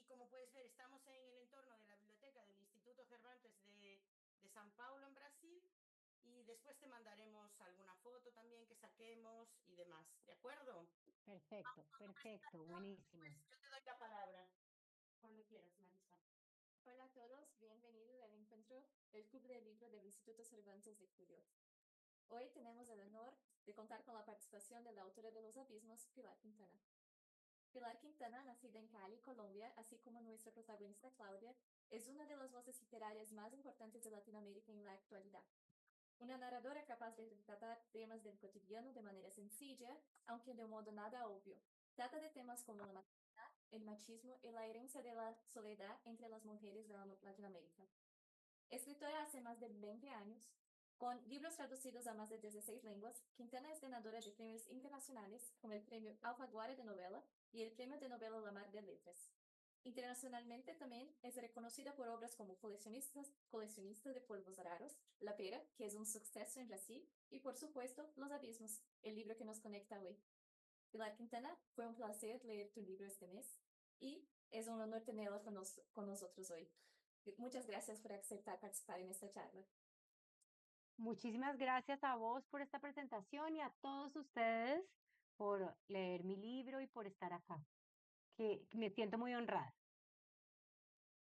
como puedes ver, estamos en el entorno de la biblioteca del Instituto Cervantes de San Paulo, en Brasil, y después te mandaremos alguna foto también que saquemos y demás, ¿de acuerdo? Perfecto, perfecto, buenísimo. Pues yo te doy la palabra, cuando quieras, Marisa. Hola a todos, bienvenidos al encuentro del Club de Libro del Instituto Cervantes de Cuyo. Hoy tenemos el honor de contar con la participación de la autora de Los Abismos, Pilar Quintana. Pilar Quintana, nacida en Cali, Colombia, así como nuestra protagonista Claudia, es una de las voces literarias más importantes de Latinoamérica en la actualidad. Una narradora capaz de tratar temas del cotidiano de manera sencilla, aunque de un modo nada obvio. Trata de temas como la maternidad, el machismo y la herencia de la soledad entre las mujeres de Latinoamérica. Escritora hace más de 20 años, con libros traducidos a más de 16 lenguas, Quintana es ganadora de premios internacionales como el Premio Alfaguara de Novela y el Premio de Novela La Mar de Letras. Internacionalmente también es reconocida por obras como Coleccionistas de Polvos Raros, La Pera, que es un suceso en Brasil, y por supuesto, Los Abismos, el libro que nos conecta hoy. Pilar Quintana, fue un placer leer tu libro este mes y es un honor tenerla con nosotros hoy. Muchas gracias por aceptar participar en esta charla. Muchísimas gracias a vos por esta presentación y a todos ustedes por leer mi libro y por estar acá, que me siento muy honrada.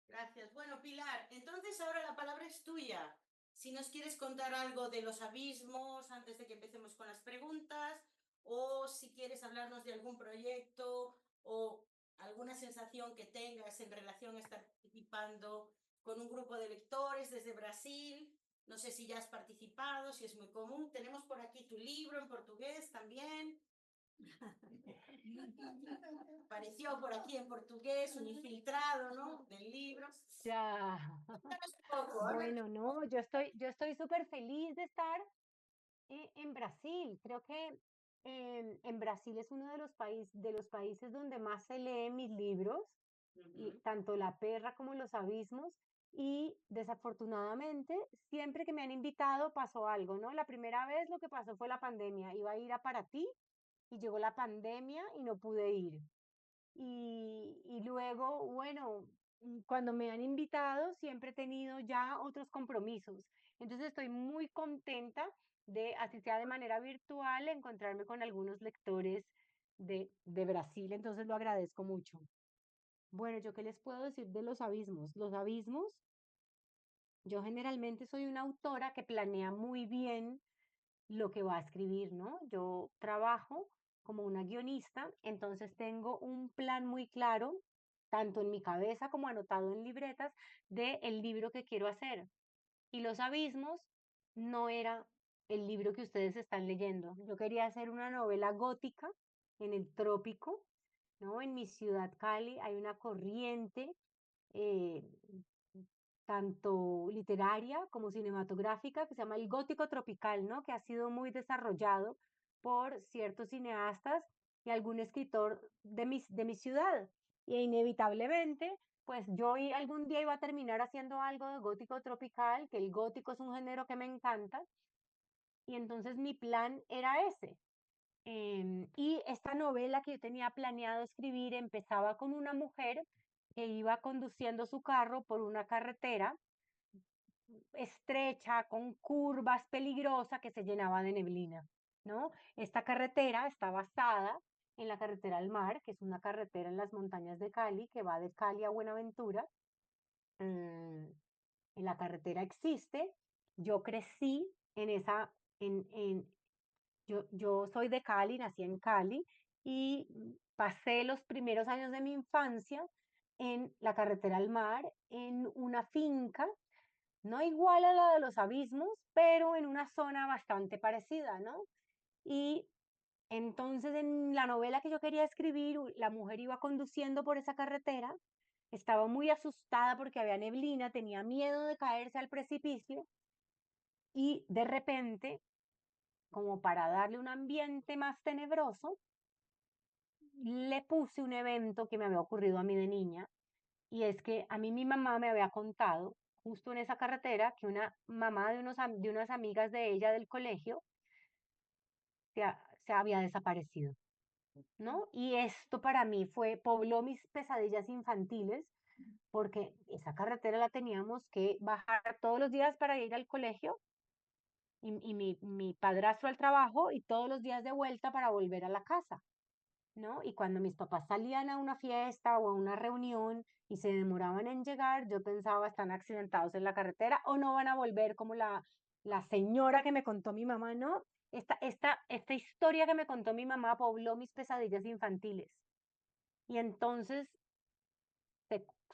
Gracias. Bueno, Pilar, entonces ahora la palabra es tuya. Si nos quieres contar algo de Los Abismos antes de que empecemos con las preguntas, o si quieres hablarnos de algún proyecto o alguna sensación que tengas en relación a estar participando con un grupo de lectores desde Brasil. No sé si ya has participado, si es muy común. Tenemos por aquí tu libro en portugués también. Apareció por aquí en portugués, un infiltrado, ¿no? Del libro. Ya, Háblanos un poco, háblanos. bueno, no, yo estoy súper feliz de estar en Brasil. Creo que en Brasil es uno de los países donde más se leen mis libros, y Ujú. tanto La Perra como Los Abismos. Y desafortunadamente, siempre que me han invitado pasó algo, ¿no? La primera vez lo que pasó fue la pandemia. Iba a ir a Paraty y llegó la pandemia y no pude ir. Y luego, bueno, cuando me han invitado, siempre he tenido ya otros compromisos. Entonces estoy muy contenta de, así sea de manera virtual, encontrarme con algunos lectores de Brasil. Entonces lo agradezco mucho. Bueno, ¿yo qué les puedo decir de Los Abismos? Los Abismos, yo generalmente soy una autora que planea muy bien lo que va a escribir, ¿no? Yo trabajo como una guionista, entonces tengo un plan muy claro, tanto en mi cabeza como anotado en libretas, de el libro que quiero hacer. Y Los Abismos no era el libro que ustedes están leyendo. Yo quería hacer una novela gótica en el trópico, ¿no? En mi ciudad Cali hay una corriente eh, tanto literaria como cinematográfica, que se llama el gótico tropical, ¿no? Que ha sido muy desarrollado por ciertos cineastas y algún escritor de mi ciudad. Y inevitablemente, pues algún día iba a terminar haciendo algo de gótico tropical, que el gótico es un género que me encanta, y entonces mi plan era ese. Y esta novela que yo tenía planeado escribir empezaba con una mujer que iba conduciendo su carro por una carretera estrecha, con curvas, peligrosa, que se llenaba de neblina, ¿no? Esta carretera está basada en la carretera al mar, que es una carretera en las montañas de Cali, que va de Cali a Buenaventura. Mm, la carretera existe. Yo crecí en esa, yo soy de Cali, nací en Cali y pasé los primeros años de mi infancia en la carretera al mar, en una finca no igual a la de Los Abismos, pero en una zona bastante parecida, ¿no? Y entonces en la novela que yo quería escribir, la mujer iba conduciendo por esa carretera, estaba muy asustada porque había neblina, tenía miedo de caerse al precipicio y de repente, como para darle un ambiente más tenebroso, le puse un evento que me había ocurrido a mí de niña. Y es que a mí mi mamá me había contado, justo en esa carretera, que una mamá de unas amigas de ella del colegio se había desaparecido, ¿no? Y esto para mí pobló mis pesadillas infantiles, porque esa carretera la teníamos que bajar todos los días para ir al colegio y mi padrastro al trabajo y todos los días de vuelta para volver a la casa, ¿no? Y cuando mis papás salían a una fiesta o a una reunión y se demoraban en llegar, yo pensaba, están accidentados en la carretera o no van a volver como la señora que me contó mi mamá, ¿no? Esta historia que me contó mi mamá pobló mis pesadillas infantiles. Y entonces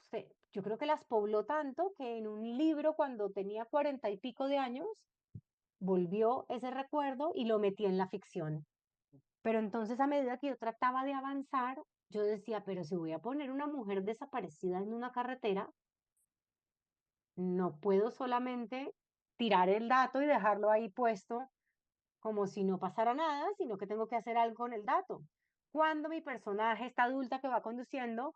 se- yo creo que las pobló tanto que en un libro cuando tenía 40 y pico de años, volvió ese recuerdo y lo metí en la ficción. Pero entonces a medida que yo trataba de avanzar, yo decía, pero si voy a poner una mujer desaparecida en una carretera, no puedo solamente tirar el dato y dejarlo ahí puesto como si no pasara nada, sino que tengo que hacer algo con el dato. Cuando mi personaje, esta adulta que va conduciendo,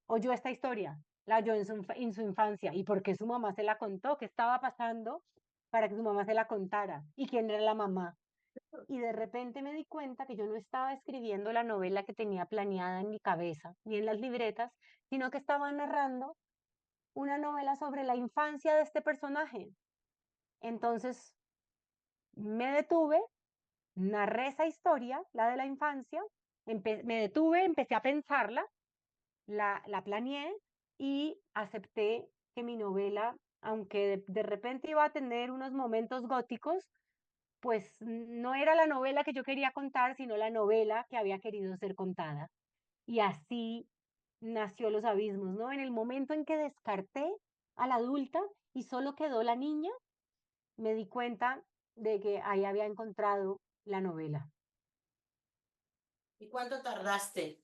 oyó esta historia, la oyó en su infancia, y por qué su mamá se la contó, qué estaba pasando para que su mamá se la contara, y quién era la mamá. Y de repente me di cuenta que yo no estaba escribiendo la novela que tenía planeada en mi cabeza, ni en las libretas, sino que estaba narrando una novela sobre la infancia de este personaje. Entonces me detuve, narré esa historia, la de la infancia, me detuve, empecé a pensarla, la planeé y acepté que mi novela, aunque de repente iba a tener unos momentos góticos, pues no era la novela que yo quería contar, sino la novela que había querido ser contada. Y así nació Los Abismos, ¿no? En el momento en que descarté a la adulta y solo quedó la niña, me di cuenta de que ahí había encontrado la novela. ¿Y cuánto tardaste?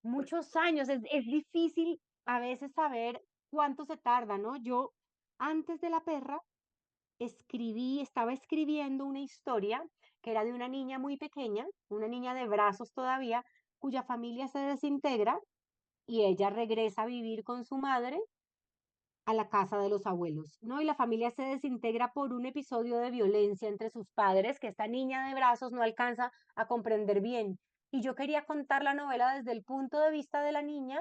Muchos años, es difícil a veces saber cuánto se tarda, ¿no? Yo, antes de La Perra, estaba escribiendo una historia que era de una niña muy pequeña, una niña de brazos todavía, cuya familia se desintegra y ella regresa a vivir con su madre a la casa de los abuelos, ¿no? Y la familia se desintegra por un episodio de violencia entre sus padres que esta niña de brazos no alcanza a comprender bien. Y yo quería contar la novela desde el punto de vista de la niña,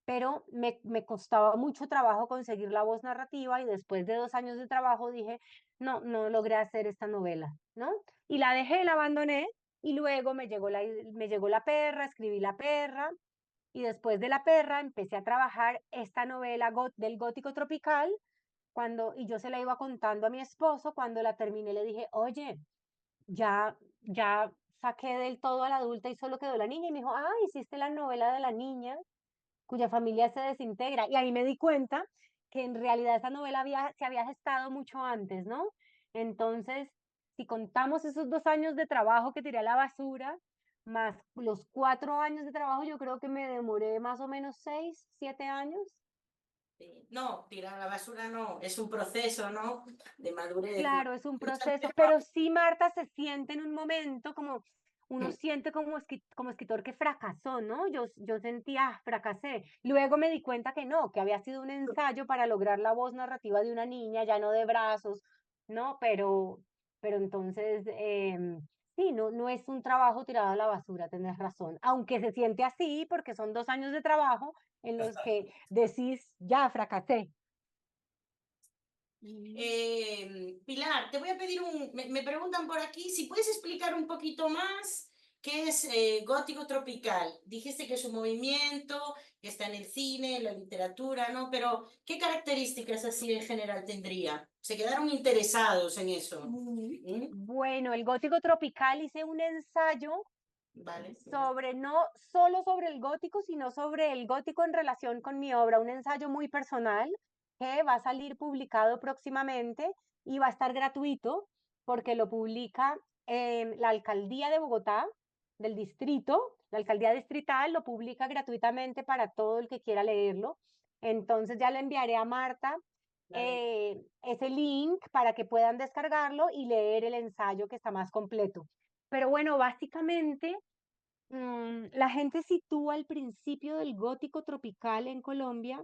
pero me costaba mucho trabajo conseguir la voz narrativa y después de 2 años de trabajo dije, no, no logré hacer esta novela, ¿no? Y la dejé, la abandoné y luego me llegó La Perra, escribí La Perra y después de La Perra empecé a trabajar esta novela del gótico tropical y yo se la iba contando a mi esposo. Cuando la terminé le dije, oye, ya saqué del todo a la adulta y solo quedó la niña. Y me dijo, ah, hiciste la novela de la niña cuya familia se desintegra. Y ahí me di cuenta que en realidad esa novela se había gestado mucho antes, ¿no? Entonces, si contamos esos 2 años de trabajo que tiré a la basura, más los 4 años de trabajo, yo creo que me demoré más o menos 6, 7 años. Sí. No, tirar a la basura no, es un proceso, ¿no? De madurez, ¿no? Claro, es un Muchas proceso, veces pero sí, Marta, se siente en un momento como uno siente como escritor que fracasó, ¿no? Yo sentía, fracasé. Luego me di cuenta que no, que había sido un ensayo para lograr la voz narrativa de una niña, ya no de brazos, ¿no? Pero entonces, sí, no es un trabajo tirado a la basura, tenés razón. Aunque se siente así, porque son 2 años de trabajo en los que decís, ya fracasé. Pilar, te voy a pedir me preguntan por aquí si puedes explicar un poquito más qué es gótico tropical. Dijiste que es un movimiento que está en el cine, en la literatura, ¿no? Pero ¿qué características así en general tendría? Se quedaron interesados en eso. ¿Mm? Bueno, el gótico tropical hice un ensayo Vale. no solo sobre el gótico, sino sobre el gótico en relación con mi obra, un ensayo muy personal que va a salir publicado próximamente y va a estar gratuito porque lo publica la alcaldía de Bogotá, del distrito, la alcaldía distrital lo publica gratuitamente para todo el que quiera leerlo. Entonces ya le enviaré a Marta Vale. ese link para que puedan descargarlo y leer el ensayo que está más completo. Pero bueno, básicamente la gente sitúa el principio del gótico tropical en Colombia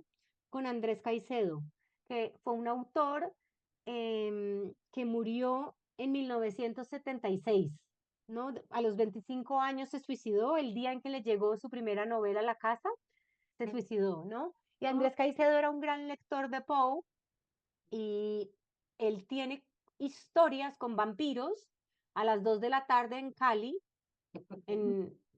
con Andrés Caicedo, que fue un autor que murió en 1976, ¿no? A los 25 años se suicidó el día en que le llegó su primera novela a la casa se suicidó, ¿no? Y Oh. Andrés Caicedo era un gran lector de Poe y él tiene historias con vampiros a las 2 de la tarde en Cali,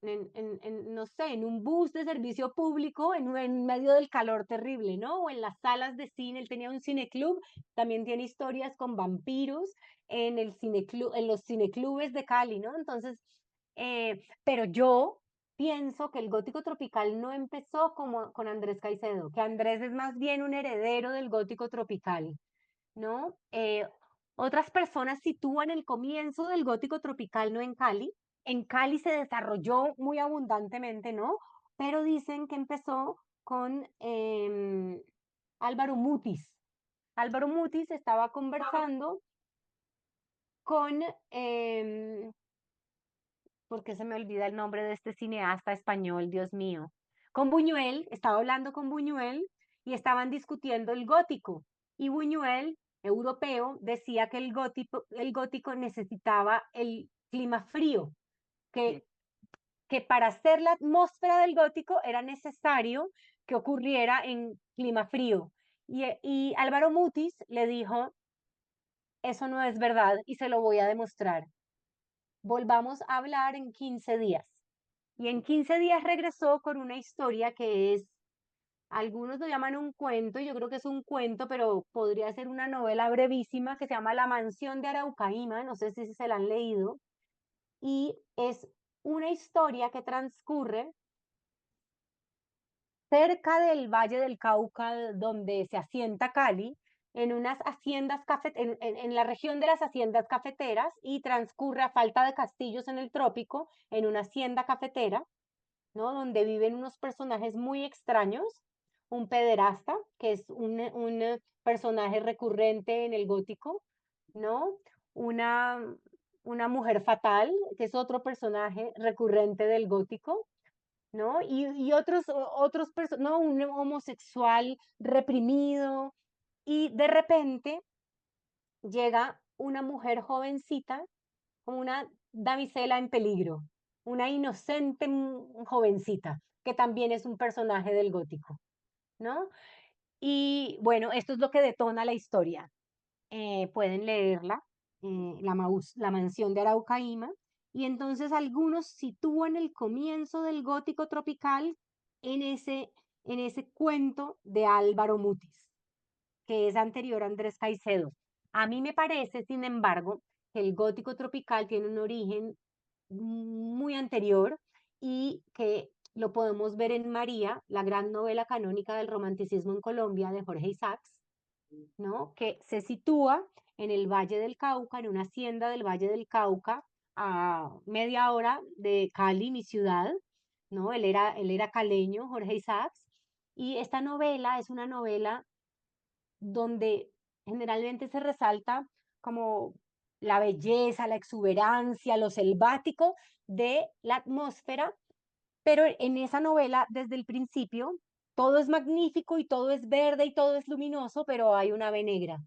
no sé, en un bus de servicio público, en medio del calor terrible, ¿no? O en las salas de cine, él tenía un cineclub, también tiene historias con vampiros en el cineclub, en los cineclubes de Cali, ¿no? Entonces, pero yo pienso que el gótico tropical no empezó como con Andrés Caicedo, que Andrés es más bien un heredero del gótico tropical, ¿no? Otras personas sitúan el comienzo del gótico tropical no en Cali. En Cali se desarrolló muy abundantemente, ¿no? Pero dicen que empezó con Álvaro Mutis. Álvaro Mutis estaba conversando con, ¿por qué se me olvida el nombre de este cineasta español, Dios mío? Con Buñuel, estaba hablando con Buñuel y estaban discutiendo el gótico. Y Buñuel, europeo, decía que el gótico necesitaba el clima frío, que, que para hacer la atmósfera del gótico era necesario que ocurriera en clima frío. Y Álvaro Mutis le dijo, eso no es verdad y se lo voy a demostrar. Volvamos a hablar en 15 días. Y en 15 días regresó con una historia que es, algunos lo llaman un cuento, yo creo que es un cuento, pero podría ser una novela brevísima que se llama La mansión de Araucaíma, no sé si se la han leído, y es una historia que transcurre cerca del Valle del Cauca, donde se asienta Cali, en unas haciendas en la región de las haciendas cafeteras, y transcurre a falta de castillos en el trópico, en una hacienda cafetera, ¿no? Donde viven unos personajes muy extraños, un pederasta, que es un personaje recurrente en el gótico, ¿no? Una, una mujer fatal, que es otro personaje recurrente del gótico, ¿no? Y ¿no? Un homosexual reprimido, y de repente llega una mujer jovencita, como una damisela en peligro, una inocente jovencita, que también es un personaje del gótico, ¿no? Y bueno, esto es lo que detona la historia. Pueden leerla, la mansión de Araucaíma, y entonces algunos sitúan el comienzo del gótico tropical en ese cuento de Álvaro Mutis, que es anterior a Andrés Caicedo. A mí me parece, sin embargo, que el gótico tropical tiene un origen muy anterior y que lo podemos ver en María, la gran novela canónica del romanticismo en Colombia de Jorge Isaacs, ¿no? Que se sitúa en el Valle del Cauca, en una hacienda del Valle del Cauca, a media hora de Cali, mi ciudad, ¿no? Él era caleño, Jorge Isaacs, y esta novela es una novela donde generalmente se resalta como la belleza, la exuberancia, lo selvático de la atmósfera, pero en esa novela, desde el principio, todo es magnífico y todo es verde y todo es luminoso, pero hay una ave negra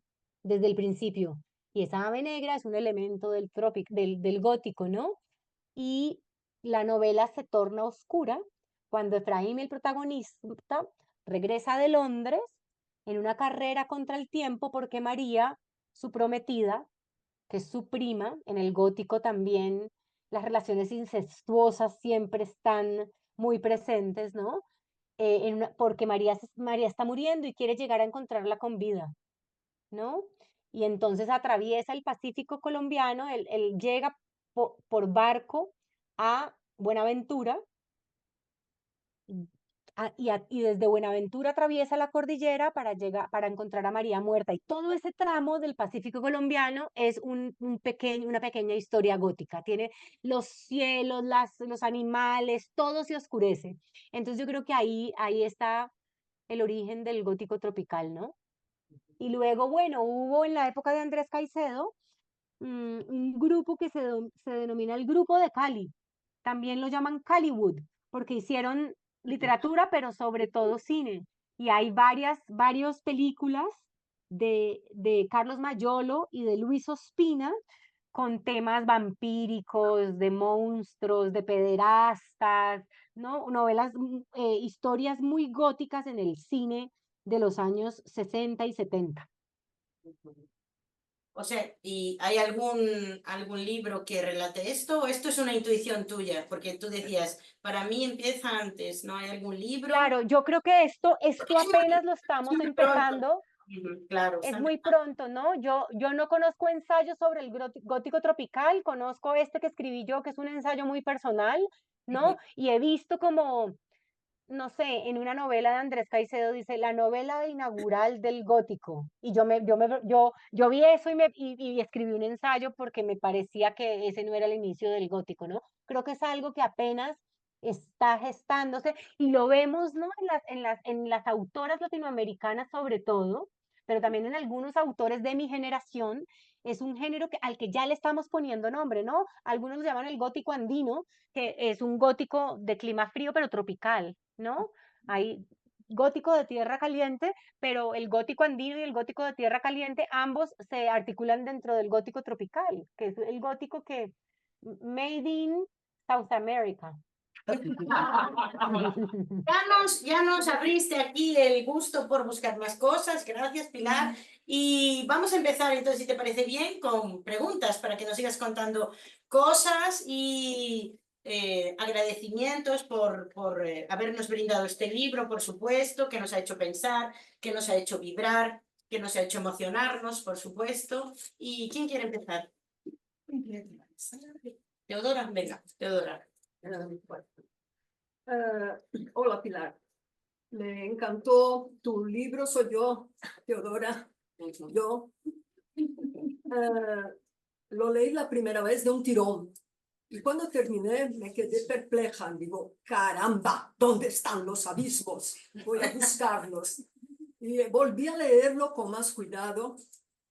desde el principio. Y esa ave negra es un elemento del gótico, ¿no? Y la novela se torna oscura cuando Efraín, el protagonista, regresa de Londres en una carrera contra el tiempo porque María, su prometida, que es su prima, en el gótico también las relaciones incestuosas siempre están muy presentes, ¿no? Porque María está muriendo y quiere llegar a encontrarla con vida, ¿no? Y entonces atraviesa el Pacífico colombiano, él llega por barco a Buenaventura, y desde Buenaventura atraviesa la cordillera para encontrar a María muerta. Y todo ese tramo del Pacífico colombiano es una pequeña historia gótica. Tiene los cielos, los animales, todo se oscurece. Entonces yo creo que ahí está el origen del gótico tropical, ¿no? Y luego, bueno, hubo en la época de Andrés Caicedo un grupo que se denomina el Grupo de Cali. También lo llaman Caliwood, porque hicieron literatura, pero sobre todo cine. Y hay varias películas de Carlos Mayolo y de Luis Ospina con temas vampíricos, de monstruos, de pederastas, ¿no? Novelas, historias muy góticas en el cine de los años 60 y 70. O sea, ¿y hay algún libro que relate esto o esto es una intuición tuya? Porque tú decías, para mí empieza antes, ¿no hay algún libro? Claro, yo creo que esto apenas lo Es estamos muy pronto. empezando. Claro, Es está muy pronto, ¿no? Yo no conozco ensayos sobre el gótico tropical, conozco este que escribí yo, que es un ensayo muy personal, ¿no? Y he visto como, no sé, en una novela de Andrés Caicedo dice la novela inaugural del gótico. Y yo vi eso y escribí un ensayo porque me parecía que ese no era el inicio del gótico, ¿no? Creo que es algo que apenas está gestándose y lo vemos, ¿no? En las autoras latinoamericanas sobre todo, pero también en algunos autores de mi generación. Es un género al que ya le estamos poniendo nombre, ¿no? Algunos lo llaman el gótico andino, que es un gótico de clima frío pero tropical, ¿no? Hay gótico de tierra caliente, pero el gótico andino y el gótico de tierra caliente, ambos se articulan dentro del gótico tropical, que es el gótico que made in South America. Ya nos abriste aquí el gusto por buscar más cosas. Gracias, Pilar. Y vamos a empezar entonces, si te parece bien, con preguntas para que nos sigas contando cosas y agradecimientos por habernos brindado este libro, por supuesto, que nos ha hecho pensar, que nos ha hecho vibrar, que nos ha hecho emocionarnos, por supuesto. ¿Y quién quiere empezar? Teodora, venga, Teodora. Hola Pilar, me encantó tu libro, soy yo, Teodora. Yo lo leí la primera vez de un tirón y cuando terminé me quedé perpleja. Digo, caramba, ¿dónde están los abismos? Voy a buscarlos. Y volví a leerlo con más cuidado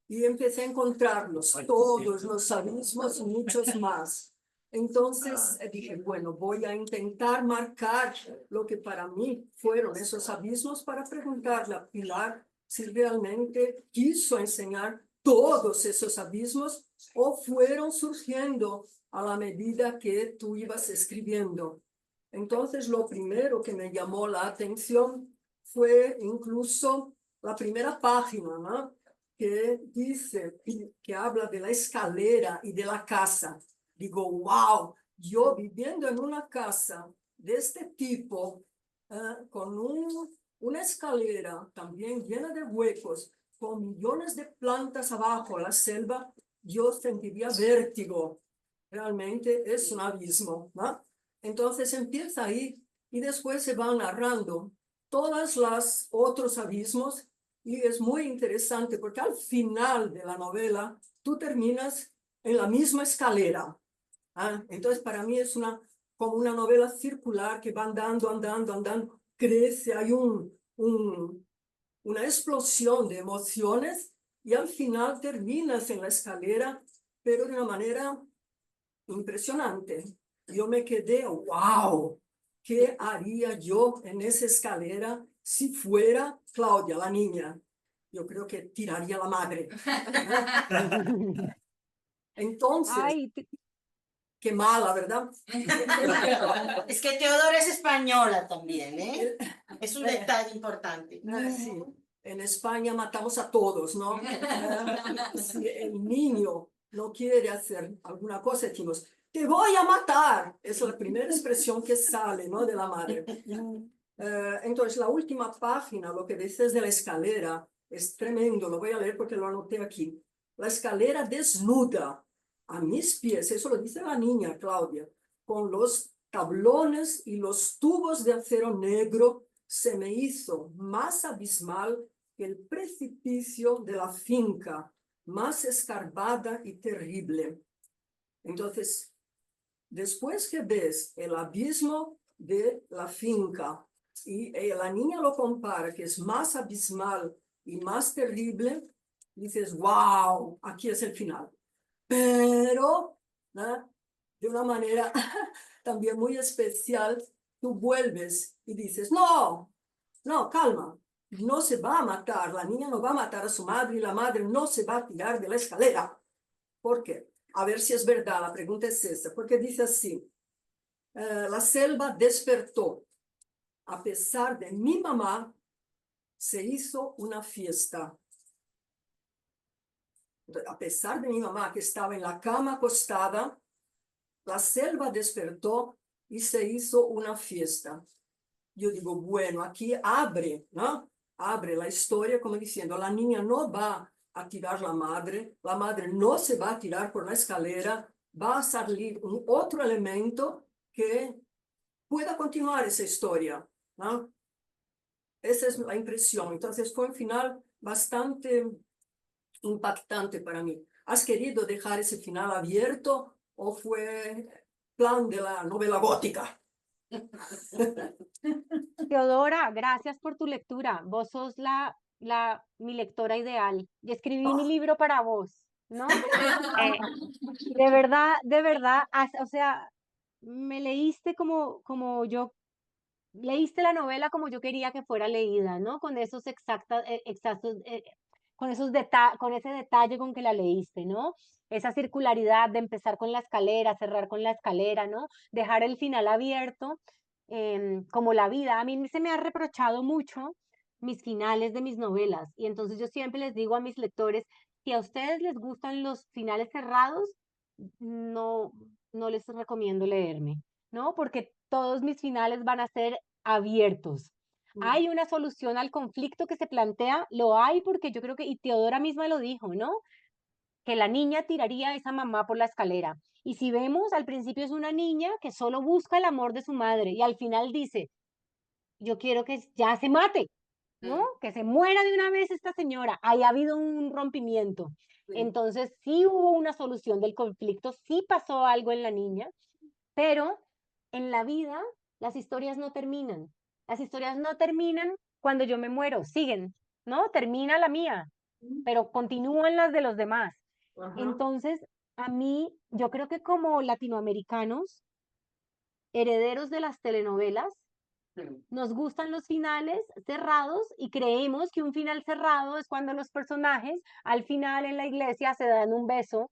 y empecé a encontrarlos, todos los abismos y muchos más. Entonces dije, bueno, voy a intentar marcar lo que para mí fueron esos abismos para preguntarle a Pilar si realmente quiso enseñar todos esos abismos o fueron surgiendo a la medida que tú ibas escribiendo. Entonces, lo primero que me llamó la atención fue incluso la primera página, ¿no? Que dice, que habla de la escalera y de la casa. Digo, wow, yo viviendo en una casa de este tipo, con una escalera también llena de huecos, con millones de plantas abajo, la selva, yo sentiría vértigo. Realmente es un abismo, ¿no? Entonces empieza ahí y después se van narrando todos los otros abismos y es muy interesante porque al final de la novela tú terminas en la misma escalera. Entonces para mí es como una novela circular que va andando, andando, andando, crece, hay una explosión de emociones y al final terminas en la escalera, pero de una manera impresionante. Yo me quedé, wow, ¿qué haría yo en esa escalera si fuera Claudia, la niña? Yo creo que tiraría la madre. Entonces, Ay, qué mala, ¿verdad? Es que Teodora es española también, ¿eh? Es un detalle importante. Sí, en España matamos a todos, ¿no? Si el niño no quiere hacer alguna cosa, decimos, te voy a matar. Es la primera expresión que sale, ¿no? De la madre. Entonces, la última página, lo que dices de la escalera, es tremendo. Lo voy a leer porque lo anoté aquí. La escalera desnuda a mis pies, eso lo dice la niña Claudia, con los tablones y los tubos de acero negro, se me hizo más abismal que el precipicio de la finca, más escarbada y terrible. Entonces, después que ves el abismo de la finca y la niña lo compara, que es más abismal y más terrible, dices, wow, aquí es el final. Pero, ¿no? De una manera también muy especial, tú vuelves y dices, no, no, calma, no se va a matar, la niña no va a matar a su madre y la madre no se va a tirar de la escalera. ¿Por qué? A ver si es verdad, la pregunta es esta, porque dice así, La selva despertó. A pesar de mi mamá, se hizo una fiesta. A pesar de mi mamá, que estaba en la cama acostada, la selva despertó y se hizo una fiesta. Yo digo, bueno, aquí abre, ¿no? Abre la historia como diciendo, la niña no va a tirar la madre no se va a tirar por la escalera, va a salir un otro elemento que pueda continuar esa historia, ¿no? Esa es la impresión. Entonces fue un final bastante impactante para mí. ¿Has querido dejar ese final abierto o fue plan de la novela gótica? Teodora, gracias por tu lectura. Vos sos mi lectora ideal. Y escribí mi libro para vos, ¿no? De verdad, o sea, me leíste como yo, leíste la novela como yo quería que fuera leída, ¿no? Con esos exactos, con ese detalle con que la leíste, ¿no? Esa circularidad de empezar con la escalera, cerrar con la escalera, ¿no? Dejar el final abierto, como la vida. A mí se me ha reprochado mucho mis finales de mis novelas y entonces yo siempre les digo a mis lectores, si a ustedes les gustan los finales cerrados, no, no les recomiendo leerme, ¿no? Porque todos mis finales van a ser abiertos. Hay una solución al conflicto que se plantea, lo hay porque yo creo que, y Teodora misma lo dijo, ¿no? Que la niña tiraría a esa mamá por la escalera. Y si vemos, al principio es una niña que solo busca el amor de su madre y al final dice, yo quiero que ya se mate, ¿no? Que se muera de una vez esta señora. Ahí ha habido un rompimiento. Entonces sí hubo una solución del conflicto, sí pasó algo en la niña, pero en la vida las historias no terminan. Las historias no terminan cuando yo me muero, siguen, ¿no? Termina la mía, pero continúan las de los demás. Ajá. Entonces, a mí, yo creo que como latinoamericanos, herederos de las telenovelas, nos gustan los finales cerrados y creemos que un final cerrado es cuando los personajes al final en la iglesia se dan un beso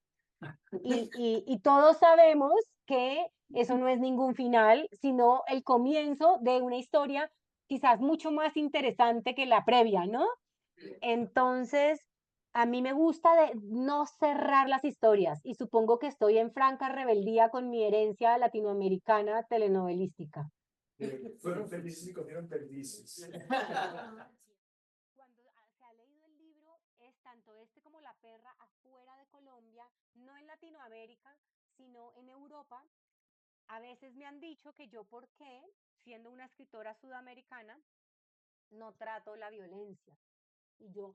y todos sabemos que eso no es ningún final, sino el comienzo de una historia quizás mucho más interesante que la previa, ¿no? Entonces, a mí me gusta de no cerrar las historias y supongo que estoy en franca rebeldía con mi herencia latinoamericana telenovelística. Fueron felices y comieron perdices. Cuando se ha leído el libro, es tanto este como La perra afuera de Colombia, no en Latinoamérica, sino en Europa. A veces me han dicho que yo, ¿por qué, siendo una escritora sudamericana, no trato la violencia? Y yo,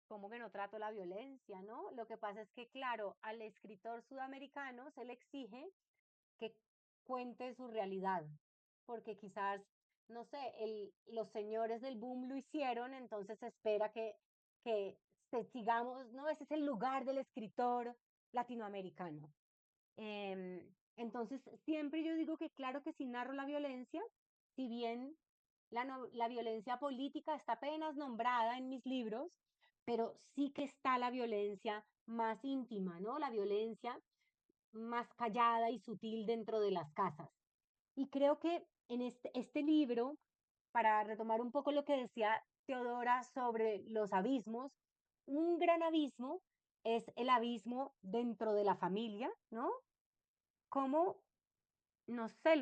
¿cómo que no trato la violencia, no? Lo que pasa es que, claro, al escritor sudamericano se le exige que cuente su realidad, porque quizás, no sé, los señores del boom lo hicieron, entonces se espera que sigamos, ¿no? Ese es el lugar del escritor latinoamericano. Entonces, siempre yo digo que claro que sí narro la violencia, si bien la violencia política está apenas nombrada en mis libros, pero sí que está la violencia más íntima, ¿no? La violencia más callada y sutil dentro de las casas. Y creo que en este libro, para retomar un poco lo que decía Teodora sobre los abismos, un gran abismo es el abismo dentro de la familia, ¿no? Como, no sé,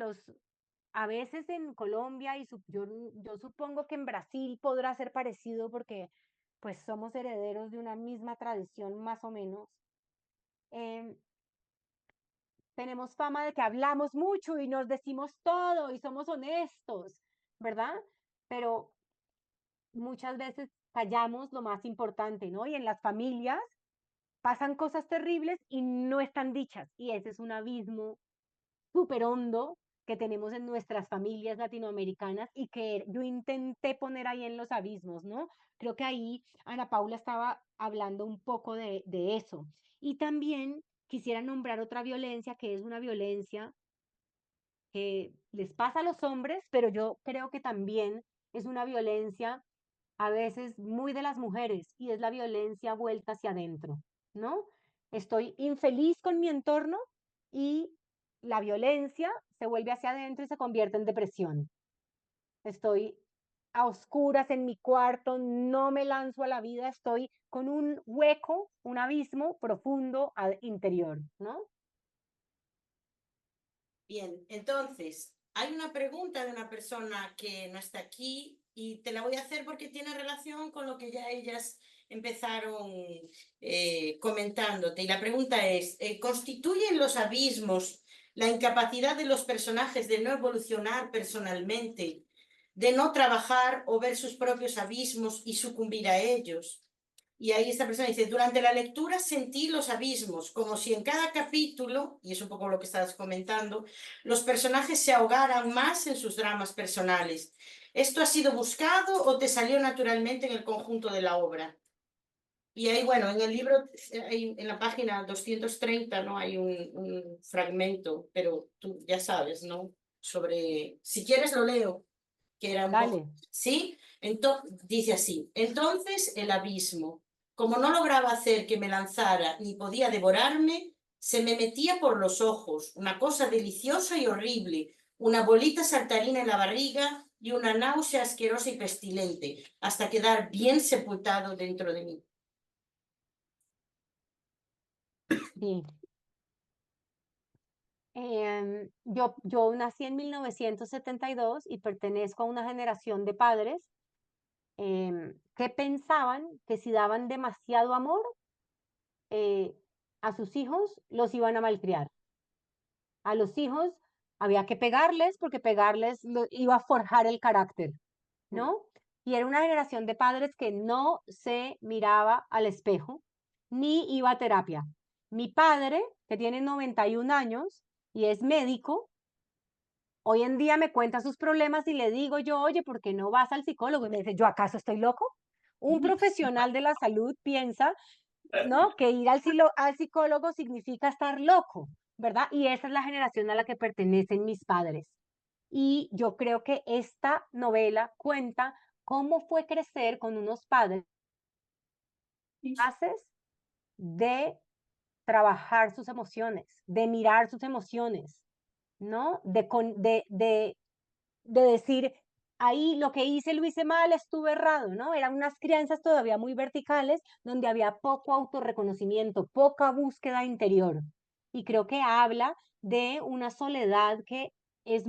a veces en Colombia y yo supongo que en Brasil podrá ser parecido porque pues somos herederos de una misma tradición más o menos. em, Tenemos fama de que hablamos mucho y nos decimos todo y somos honestos, ¿verdad? Pero muchas veces callamos lo más importante, ¿no? Y en las familias pasan cosas terribles y no están dichas. Y ese es un abismo súper hondo que tenemos en nuestras familias latinoamericanas y que yo intenté poner ahí en los abismos, ¿no? Creo que ahí Ana Paula estaba hablando un poco de eso. Y también quisiera nombrar otra violencia que es una violencia que les pasa a los hombres, pero yo creo que también es una violencia a veces muy de las mujeres y es la violencia vuelta hacia adentro, ¿no? Estoy infeliz con mi entorno y la violencia se vuelve hacia adentro y se convierte en depresión. Estoy a oscuras en mi cuarto, no me lanzo a la vida, estoy con un hueco, un abismo profundo interior, ¿no? Bien, entonces, hay una pregunta de una persona que no está aquí y te la voy a hacer porque tiene relación con lo que ya ellas empezaron comentándote. Y la pregunta es, ¿constituyen los abismos la incapacidad de los personajes de no evolucionar personalmente, de no trabajar o ver sus propios abismos y sucumbir a ellos? Y ahí esta persona dice, durante la lectura sentí los abismos, como si en cada capítulo, y es un poco lo que estabas comentando, los personajes se ahogaran más en sus dramas personales. ¿Esto ha sido buscado o te salió naturalmente en el conjunto de la obra? Y ahí, bueno, en el libro, en la página 230, ¿no? Hay un fragmento, pero tú ya sabes, ¿no? Sobre, si quieres lo leo, que era un Dale. poco, ¿sí? Dice así, entonces el abismo, como no lograba hacer que me lanzara ni podía devorarme, se me metía por los ojos, una cosa deliciosa y horrible, una bolita saltarina en la barriga y una náusea asquerosa y pestilente, hasta quedar bien sepultado dentro de mí. Sí. Yo nací en 1972 y pertenezco a una generación de padres que pensaban que si daban demasiado amor a sus hijos, los iban a malcriar. A los hijos había que pegarles porque pegarles iba a forjar el carácter, ¿no? Y era una generación de padres que no se miraba al espejo ni iba a terapia. Mi padre, que tiene 91 años y es médico, hoy en día me cuenta sus problemas y le digo yo, oye, ¿por qué no vas al psicólogo? Y me dice, ¿yo acaso estoy loco? Un profesional de la salud piensa, ¿no? Que ir al psicólogo significa estar loco, ¿verdad? Y esa es la generación a la que pertenecen mis padres. Y yo creo que esta novela cuenta cómo fue crecer con unos padres capaces de trabajar sus emociones, de mirar sus emociones, ¿no? De decir, ahí lo que hice lo hice mal, estuve errado, ¿no? Eran unas crianzas todavía muy verticales, donde había poco autorreconocimiento, poca búsqueda interior. Y creo que habla de una soledad que está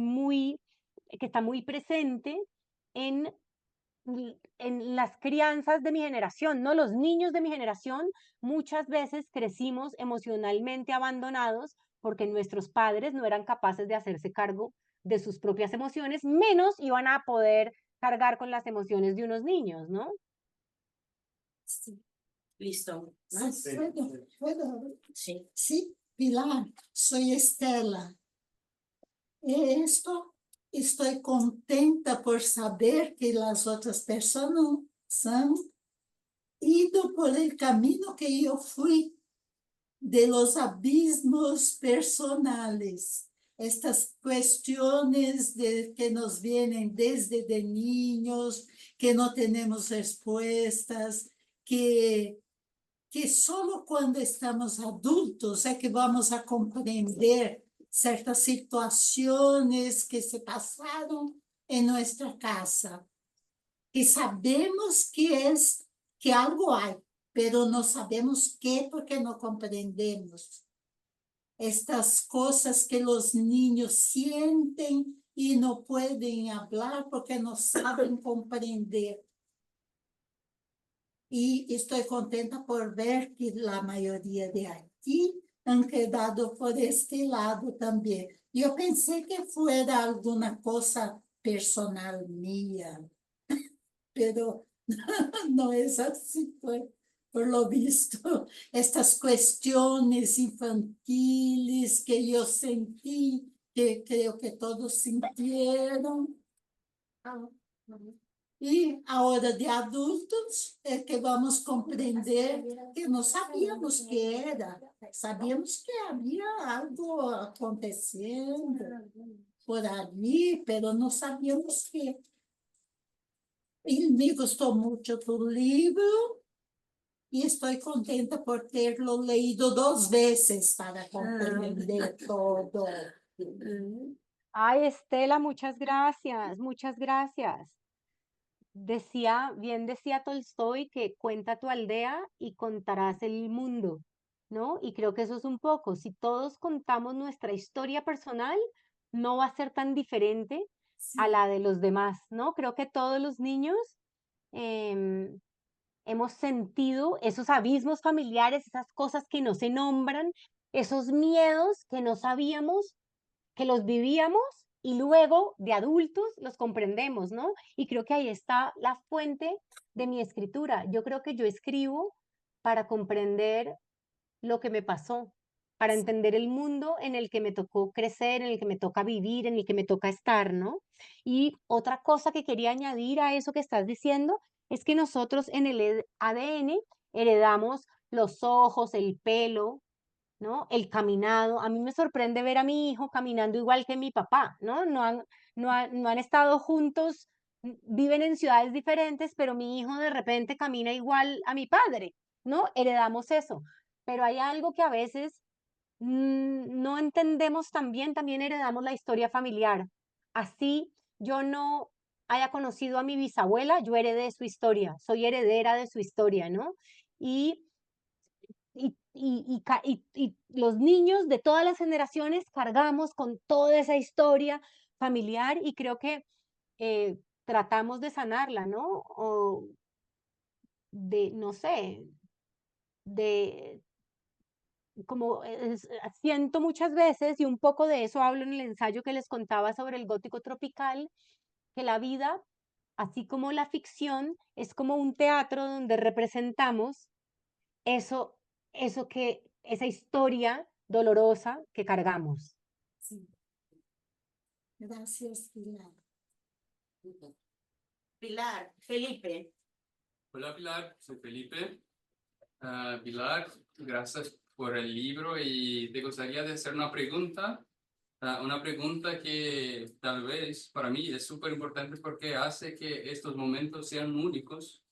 muy presente en, en las crianzas de mi generación, ¿no? Los niños de mi generación muchas veces crecimos emocionalmente abandonados porque nuestros padres no eran capaces de hacerse cargo de sus propias emociones, menos iban a poder cargar con las emociones de unos niños, ¿no? Sí. Listo. Sí, ¿puedo? Sí. Sí, Pilar, soy Estela. Estoy contenta por saber que las otras personas han ido por el camino que yo fui, de los abismos personales. Estas cuestiones que nos vienen desde de niños, que no tenemos respuestas, que solo cuando estamos adultos é que vamos a compreender certas situações que se passaram em nossa casa. E sabemos que algo há, pero não sabemos qué porque não compreendemos. Estas coisas que os niños sienten e não podem falar porque não sabem compreender. Y estoy contenta por ver que la mayoría de aquí han quedado por este lado también. Yo pensé que fuera alguna cosa personal mía, pero no es así, por lo visto. Estas cuestiones infantiles que yo sentí, que creo que todos sintieron. E ahora de adultos é que vamos compreender que não sabíamos que era, sabíamos que havia algo acontecendo por ali, mas não sabíamos que. E me gostou muito do livro e estou contenta por tê-lo leído 2 vezes para compreender todo. Ay, Estela, muchas gracias, muchas gracias. Bien decía Tolstoy que cuenta tu aldea y contarás el mundo, ¿no? Y creo que eso es un poco, si todos contamos nuestra historia personal, no va a ser tan diferente a Sí, la de los demás, ¿no? Creo que todos los niños em, hemos sentido esos abismos familiares, esas cosas que no se nombran, esos miedos que no sabíamos que los vivíamos y luego de adultos los comprendemos, ¿no? Y creo que ahí está la fuente de mi escritura. Yo creo que yo escribo para comprender lo que me pasó, para entender el mundo en el que me tocó crecer, en el que me toca vivir, en el que me toca estar, ¿no? Y otra cosa que quería añadir a eso que estás diciendo es que nosotros en el ADN heredamos los ojos, el pelo, ¿no? El caminado. A mí me sorprende ver a mi hijo caminando igual que mi papá, ¿no? No han estado juntos, viven en ciudades diferentes, pero mi hijo de repente camina igual a mi padre, ¿no? Heredamos eso. Pero hay algo que a veces no entendemos tan bien, también heredamos la historia familiar. Así yo no haya conocido a mi bisabuela, yo heredé su historia, soy heredera de su historia, ¿no? Y y los niños de todas las generaciones cargamos con toda esa historia familiar y creo que tratamos de sanarla, ¿no? O de, no sé, de, como siento muchas veces, y un poco de eso hablo en el ensayo que les contaba sobre el gótico tropical, que la vida, así como la ficción, es como un teatro donde representamos eso, esa historia dolorosa que cargamos. sí. Gracias, Pilar. Pilar, Felipe. Hola Pilar, soy Felipe. Pilar, gracias por el libro y te gustaría de hacer una pregunta que tal vez para mí es súper importante porque hace que estos momentos sean únicos.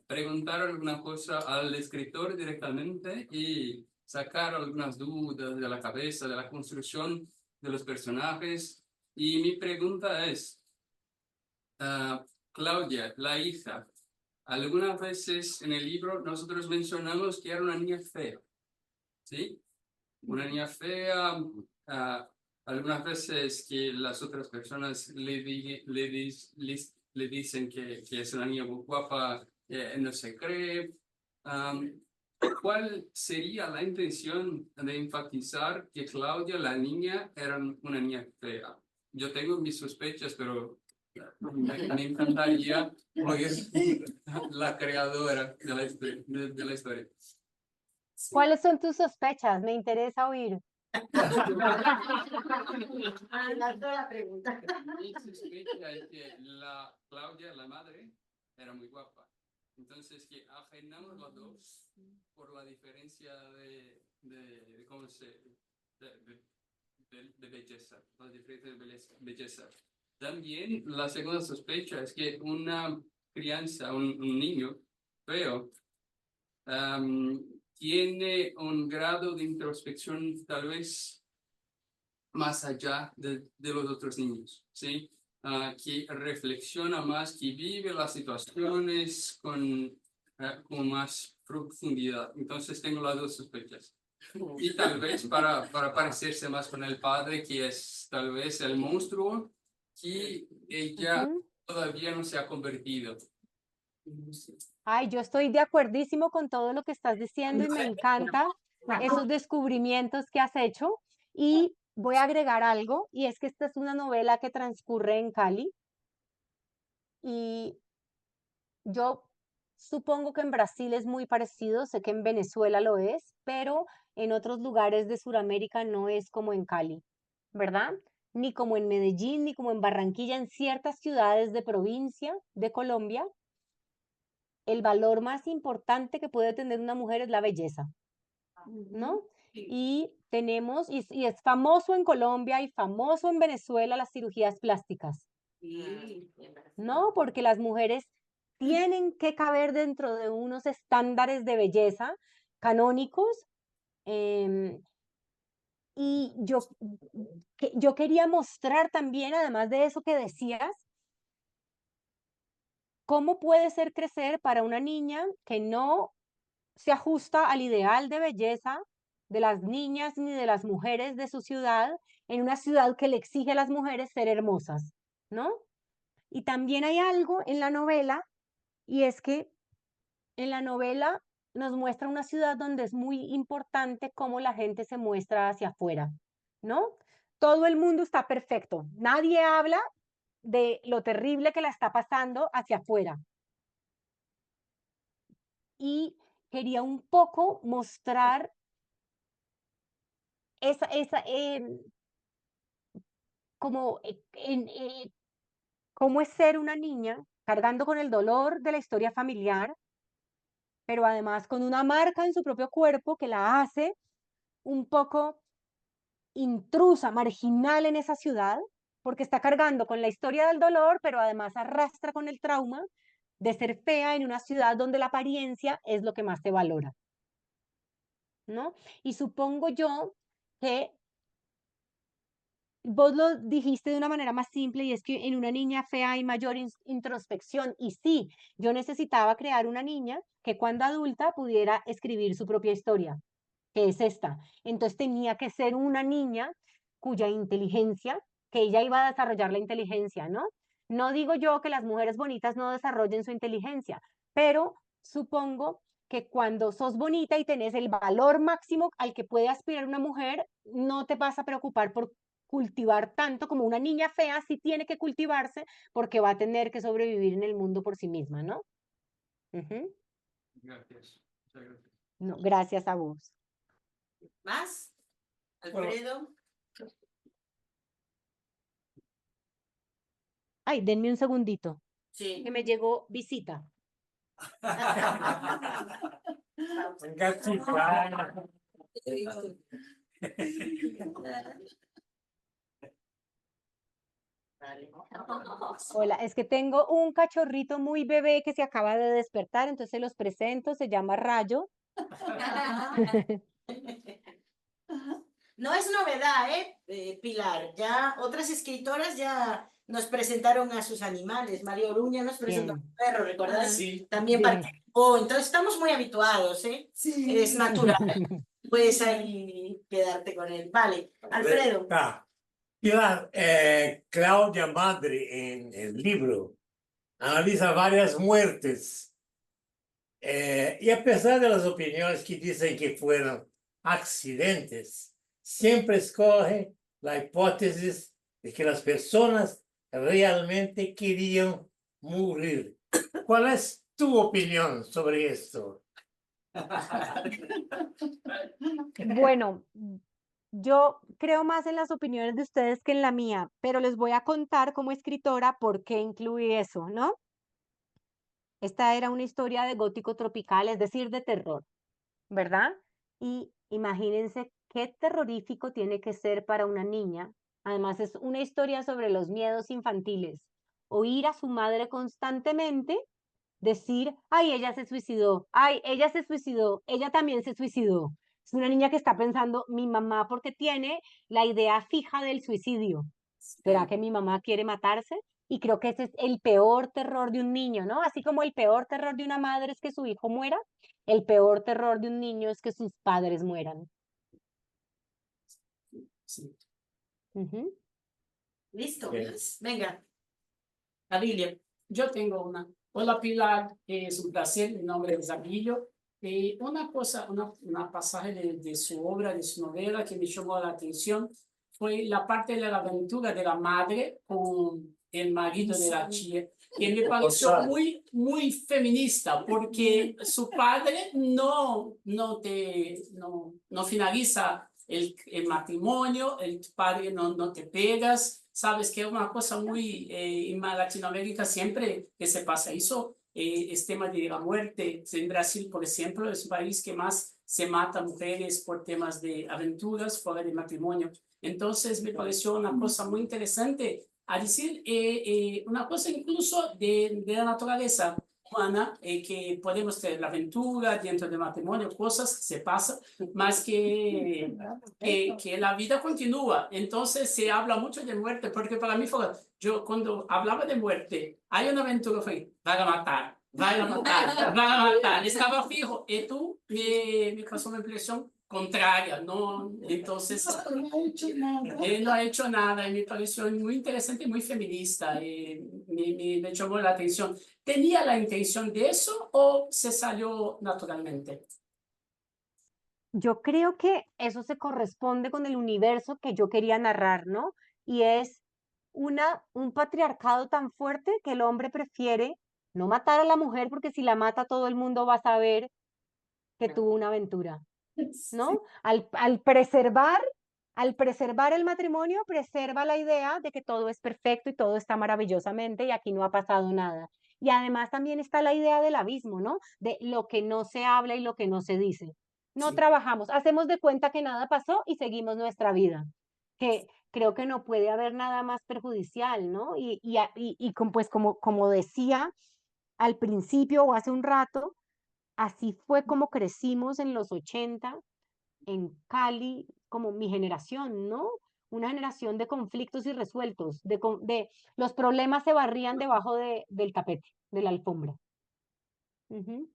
Preguntar alguna cosa al escritor directamente y sacar algunas dudas de la cabeza, de la construcción de los personajes. Y mi pregunta es, Claudia, la hija, algunas veces en el libro nosotros mencionamos que era una niña fea, ¿sí? Una niña fea, algunas veces que las otras personas le dicen que es una niña muy guapa, no se cree. ¿Cuál sería la intención de enfatizar que Claudia, la niña, era una niña fea? Yo tengo mis sospechas, pero me encantaría oír la creadora de la historia. ¿Cuáles son tus sospechas? Me interesa oír. Lanzó la pregunta. Mi sospecha es que la Claudia, la madre, era muy guapa. Entonces, que ajenamos los dos por la diferencia de ¿cómo se? De belleza, la diferencia de belleza. También la segunda sospecha es que una crianza, un niño feo, tiene un grado de introspección tal vez más allá de los otros niños, ¿sí? Que reflexiona más, que vive las situaciones con más profundidad. Entonces tengo las dos sospechas. Y tal vez para parecerse más con el padre, que es tal vez el monstruo que ella todavía no se ha convertido. Ay, yo estoy de acuerdísimo con todo lo que estás diciendo y me encanta esos descubrimientos que has hecho. Y voy a agregar algo, y es que esta es una novela que transcurre en Cali. Y yo supongo que en Brasil es muy parecido, sé que en Venezuela lo es, pero en otros lugares de Sudamérica no es como en Cali, ¿verdad? Ni como en Medellín, ni como en Barranquilla, en ciertas ciudades de provincia de Colombia, el valor más importante que puede tener una mujer es la belleza, ¿no? Y tenemos, y es famoso en Colombia y famoso en Venezuela las cirugías plásticas, ¿no? Porque las mujeres tienen que caber dentro de unos estándares de belleza canónicos, em, Y yo quería mostrar también, además de eso que decías, cómo puede ser crecer para una niña que no se ajusta al ideal de belleza de las niñas ni de las mujeres de su ciudad, en una ciudad que le exige a las mujeres ser hermosas, ¿no? Y también hay algo en la novela, y es que en la novela nos muestra una ciudad donde es muy importante cómo la gente se muestra hacia afuera, ¿no? Todo el mundo está perfecto, nadie habla de lo terrible que la está pasando hacia afuera. Y quería un poco mostrar como cómo es ser una niña cargando con el dolor de la historia familiar, pero además con una marca en su propio cuerpo que la hace un poco intrusa, marginal en esa ciudad, porque está cargando con la historia del dolor, pero además arrastra con el trauma de ser fea en una ciudad donde la apariencia es lo que más se valora, ¿no? Y supongo yo que vos lo dijiste de una manera más simple y es que en una niña fea hay mayor introspección. Y sí, yo necesitaba crear una niña que cuando adulta pudiera escribir su propia historia, que es esta. Entonces tenía que ser una niña cuya inteligencia, que ella iba a desarrollar la inteligencia, ¿no? No digo yo que las mujeres bonitas no desarrollen su inteligencia, pero supongo que cuando sos bonita y tenés el valor máximo al que puede aspirar una mujer, no te vas a preocupar por cultivar tanto como una niña fea sí tiene que cultivarse porque va a tener que sobrevivir en el mundo por sí misma, ¿no? Ujú. Gracias. Muchas gracias. No, gracias a vos. ¿Más? Alfredo. Ay, denme un segundito, Sí. que me llegó visita. Vale. Hola, es que tengo un cachorrito muy bebé que se acaba de despertar, entonces se los presento, se llama Rayo. No es novedad, Pilar? Ya otras escritoras ya nos presentaron a sus animales. María Oruña nos presentó a Bien. un perro, ¿recordás? Sí. También Bien. participó. Entonces estamos muy habituados, ¿eh? Sí. Es natural. Puedes ahí quedarte con él. Vale, Alfredo. Pilar, Claudia Madre en el libro analiza varias muertes y a pesar de las opiniones que dicen que fueron accidentes, siempre escoge la hipótesis de que las personas realmente querían morir. ¿Cuál es tu opinión sobre esto? Bueno, yo creo más en las opiniones de ustedes que en la mía, pero les voy a contar como escritora por qué incluí eso, ¿no? Esta era una historia de gótico tropical, es decir, de terror, ¿verdad? Y imagínense qué terrorífico tiene que ser para una niña. Además, es una historia sobre los miedos infantiles. Oír a su madre constantemente decir, ay, ella se suicidó, ay, ella se suicidó, ella también se suicidó. Es una niña que está pensando, mi mamá, porque tiene la idea fija del suicidio. ¿Será que mi mamá quiere matarse? Y creo que ese es el peor terror de un niño, ¿no? Así como el peor terror de una madre es que su hijo muera, el peor terror de un niño es que sus padres mueran. Sí. Ujú. Listo. Bien. Venga. Abilio. Yo tengo una. Hola Pilar, es un placer, mi nombre es Abilio. Una cosa, una pasaje de su obra, de su novela que me llamó la atención fue la parte de la aventura de la madre con el marido de la tía, que me pareció muy feminista, porque su padre no finaliza el matrimonio, el padre no te pegas, sabes que es una cosa muy, en Latinoamérica siempre que se pasa eso, es tema de la muerte. En Brasil, por ejemplo, es un país que más se mata mujeres por temas de aventuras fuera de matrimonio. Entonces me pareció una cosa muy interesante a decir, una cosa incluso de la naturaleza. humana que podemos tener la aventura dentro del matrimonio, cosas se pasan, más que la vida continúa. Entonces se habla mucho de muerte, porque para mí fue, yo cuando hablaba de muerte, hay una aventura, fue, van a matar, van a matar, van a matar, estaba fijo, y tú me causó una impresión contraria, ¿no? Entonces, él no ha hecho nada y me pareció muy interesante y muy feminista y me llamó la atención. ¿Tenía la intención de eso o se salió naturalmente? Yo creo que eso se corresponde con el universo que yo quería narrar, ¿no? Y es un patriarcado tan fuerte que el hombre prefiere no matar a la mujer porque si la mata todo el mundo va a saber que tuvo una aventura, ¿no? Al preservar el matrimonio, preserva la idea de que todo es perfecto y todo está maravillosamente y aquí no ha pasado nada. Y además también está la idea del abismo, ¿no? De lo que no se habla y lo que no se dice. No trabajamos, hacemos de cuenta que nada pasó y seguimos nuestra vida. Que creo que no puede haber nada más perjudicial, ¿no? Pues como decía al principio o hace un rato, así fue como crecimos en los 80 en Cali, como mi generación, ¿no? Una generación de conflictos irresueltos, de los problemas se barrían debajo del tapete, de la alfombra. Ujú.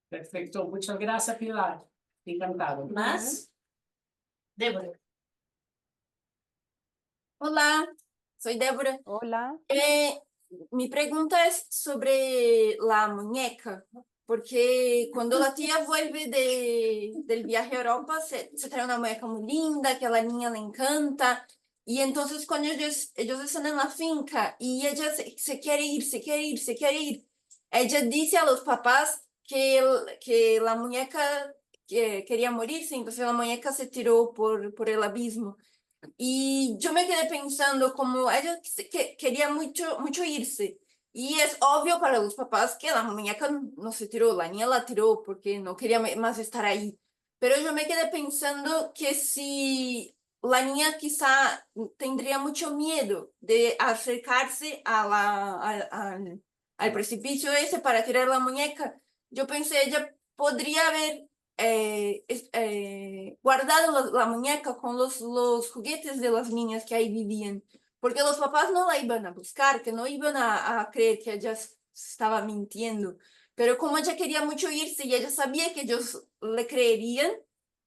Perfecto, muchas gracias, Pilar. Encantado. ¿Más? Débora. Hola, soy Débora. Hola. Mi pregunta es sobre la muñeca, porque cuando la tía vuelve del viaje a Europa, se trae una muñeca muy linda, que a la niña le encanta, y entonces cuando ellos están en la finca y ella se quiere ir, se quiere ir, se quiere ir, ella dice a los papás que la muñeca quería morirse, entonces la muñeca se tiró por el abismo. Y yo me quedé pensando como ella quería mucho, mucho irse. Y es obvio para los papás que la muñeca no se tiró, la niña la tiró porque no quería más estar ahí. Pero yo me quedé pensando que si la niña quizá tendría mucho miedo de acercarse al precipicio ese para tirar la muñeca, yo pensé, ella podría haber guardado la muñeca con los juguetes de las niñas que ahí vivían, porque los papás no la iban a buscar, que no iban a creer que ella estaba mintiendo. Pero como ella quería mucho irse y ella sabía que ellos le creerían,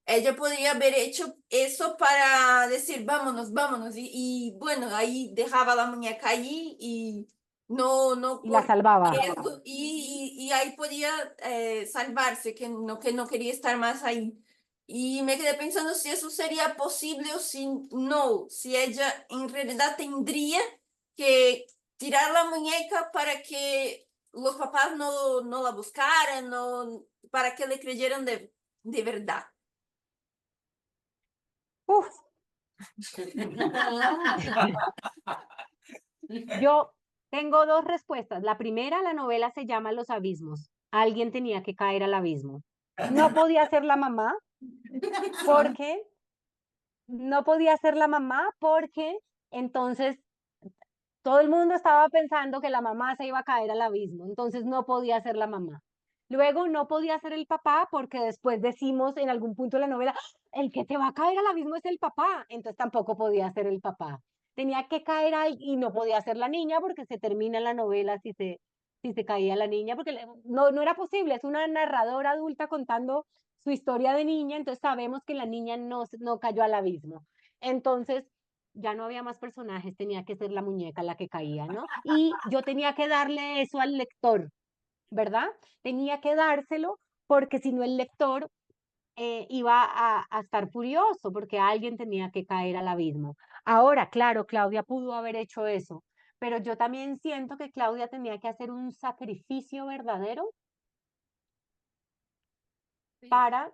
ella podría haber hecho eso para decir, vámonos, vámonos. Bueno, ahí dejaba la muñeca allí y no Y la salvaba. y ahí podía salvarse, que no quería estar más ahí. Y me quedé pensando si eso sería posible o si no, si ella en realidad tendría que tirar la muñeca para que los papás no la buscaran, para que le creyeran de verdad. Uf, yo tengo dos respuestas. La primera, la novela se llama Los abismos. Alguien tenía que caer al abismo. No podía ser la mamá porque no podía ser la mamá porque entonces todo el mundo estaba pensando que la mamá se iba a caer al abismo, entonces no podía ser la mamá. Luego no podía ser el papá porque después decimos en algún punto de la novela, el que te va a caer al abismo es el papá, entonces tampoco podía ser el papá. Tenía que caer ahí y no podía ser la niña porque se termina la novela si se caía la niña, porque no era posible, es una narradora adulta contando su historia de niña, entonces sabemos que la niña no cayó al abismo. Entonces, ya no había más personajes, tenía que ser la muñeca la que caía, ¿no? Y yo tenía que darle eso al lector, ¿verdad? Tenía que dárselo porque si no el lector iba a estar furioso porque alguien tenía que caer al abismo. Ahora, claro, Claudia pudo haber hecho eso, pero yo también siento que Claudia tenía que hacer un sacrificio verdadero para,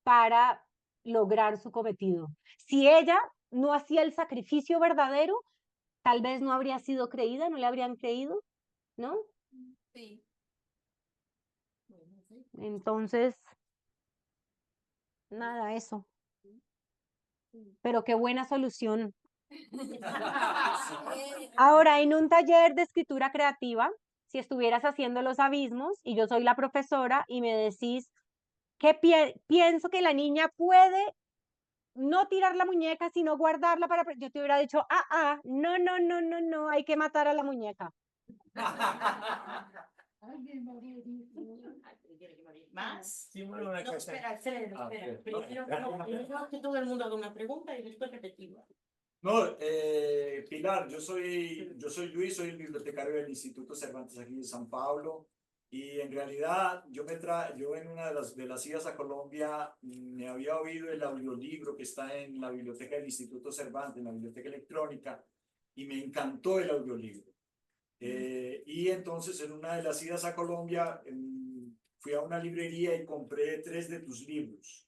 para lograr su cometido. Si ella no hacía el sacrificio verdadero, tal vez no habría sido creída, no le habrían creído, ¿no? Sí. Entonces, nada, eso. Pero qué buena solución. Ahora, en un taller de escritura creativa, si estuvieras haciendo los abismos y yo soy la profesora y me decís que pienso que la niña puede no tirar la muñeca, sino guardarla para... Yo te hubiera dicho, no, no, no, no, no, hay que matar a la muñeca. ¿Más? Sí, bueno, una No, cosa. espera, Alfredo, Ah, espera. ok. Primero que todo el mundo haga una pregunta y después repetimos. No, Pilar, yo soy Luis, soy el bibliotecario del Instituto Cervantes aquí de San Pablo y en realidad yo en una de las idas a Colombia me había oído el audiolibro que está en la biblioteca del Instituto Cervantes, en la biblioteca electrónica y me encantó el audiolibro. Y entonces en una de las idas a Colombia fui a una librería y compré 3 de tus libros.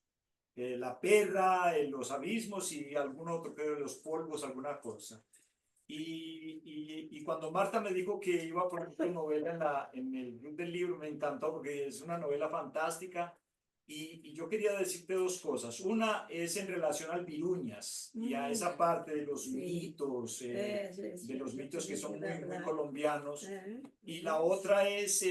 La perra, los abismos y algún otro, creo, los polvos, alguna cosa. Y cuando Marta me dijo que iba a poner tu novela en el club del libro, me encantó porque es una novela fantástica. Y yo quería decirte 2 cosas. Una es en relación al Viruñas y a esa parte de los mitos, de los mitos que son muy colombianos. Y la otra es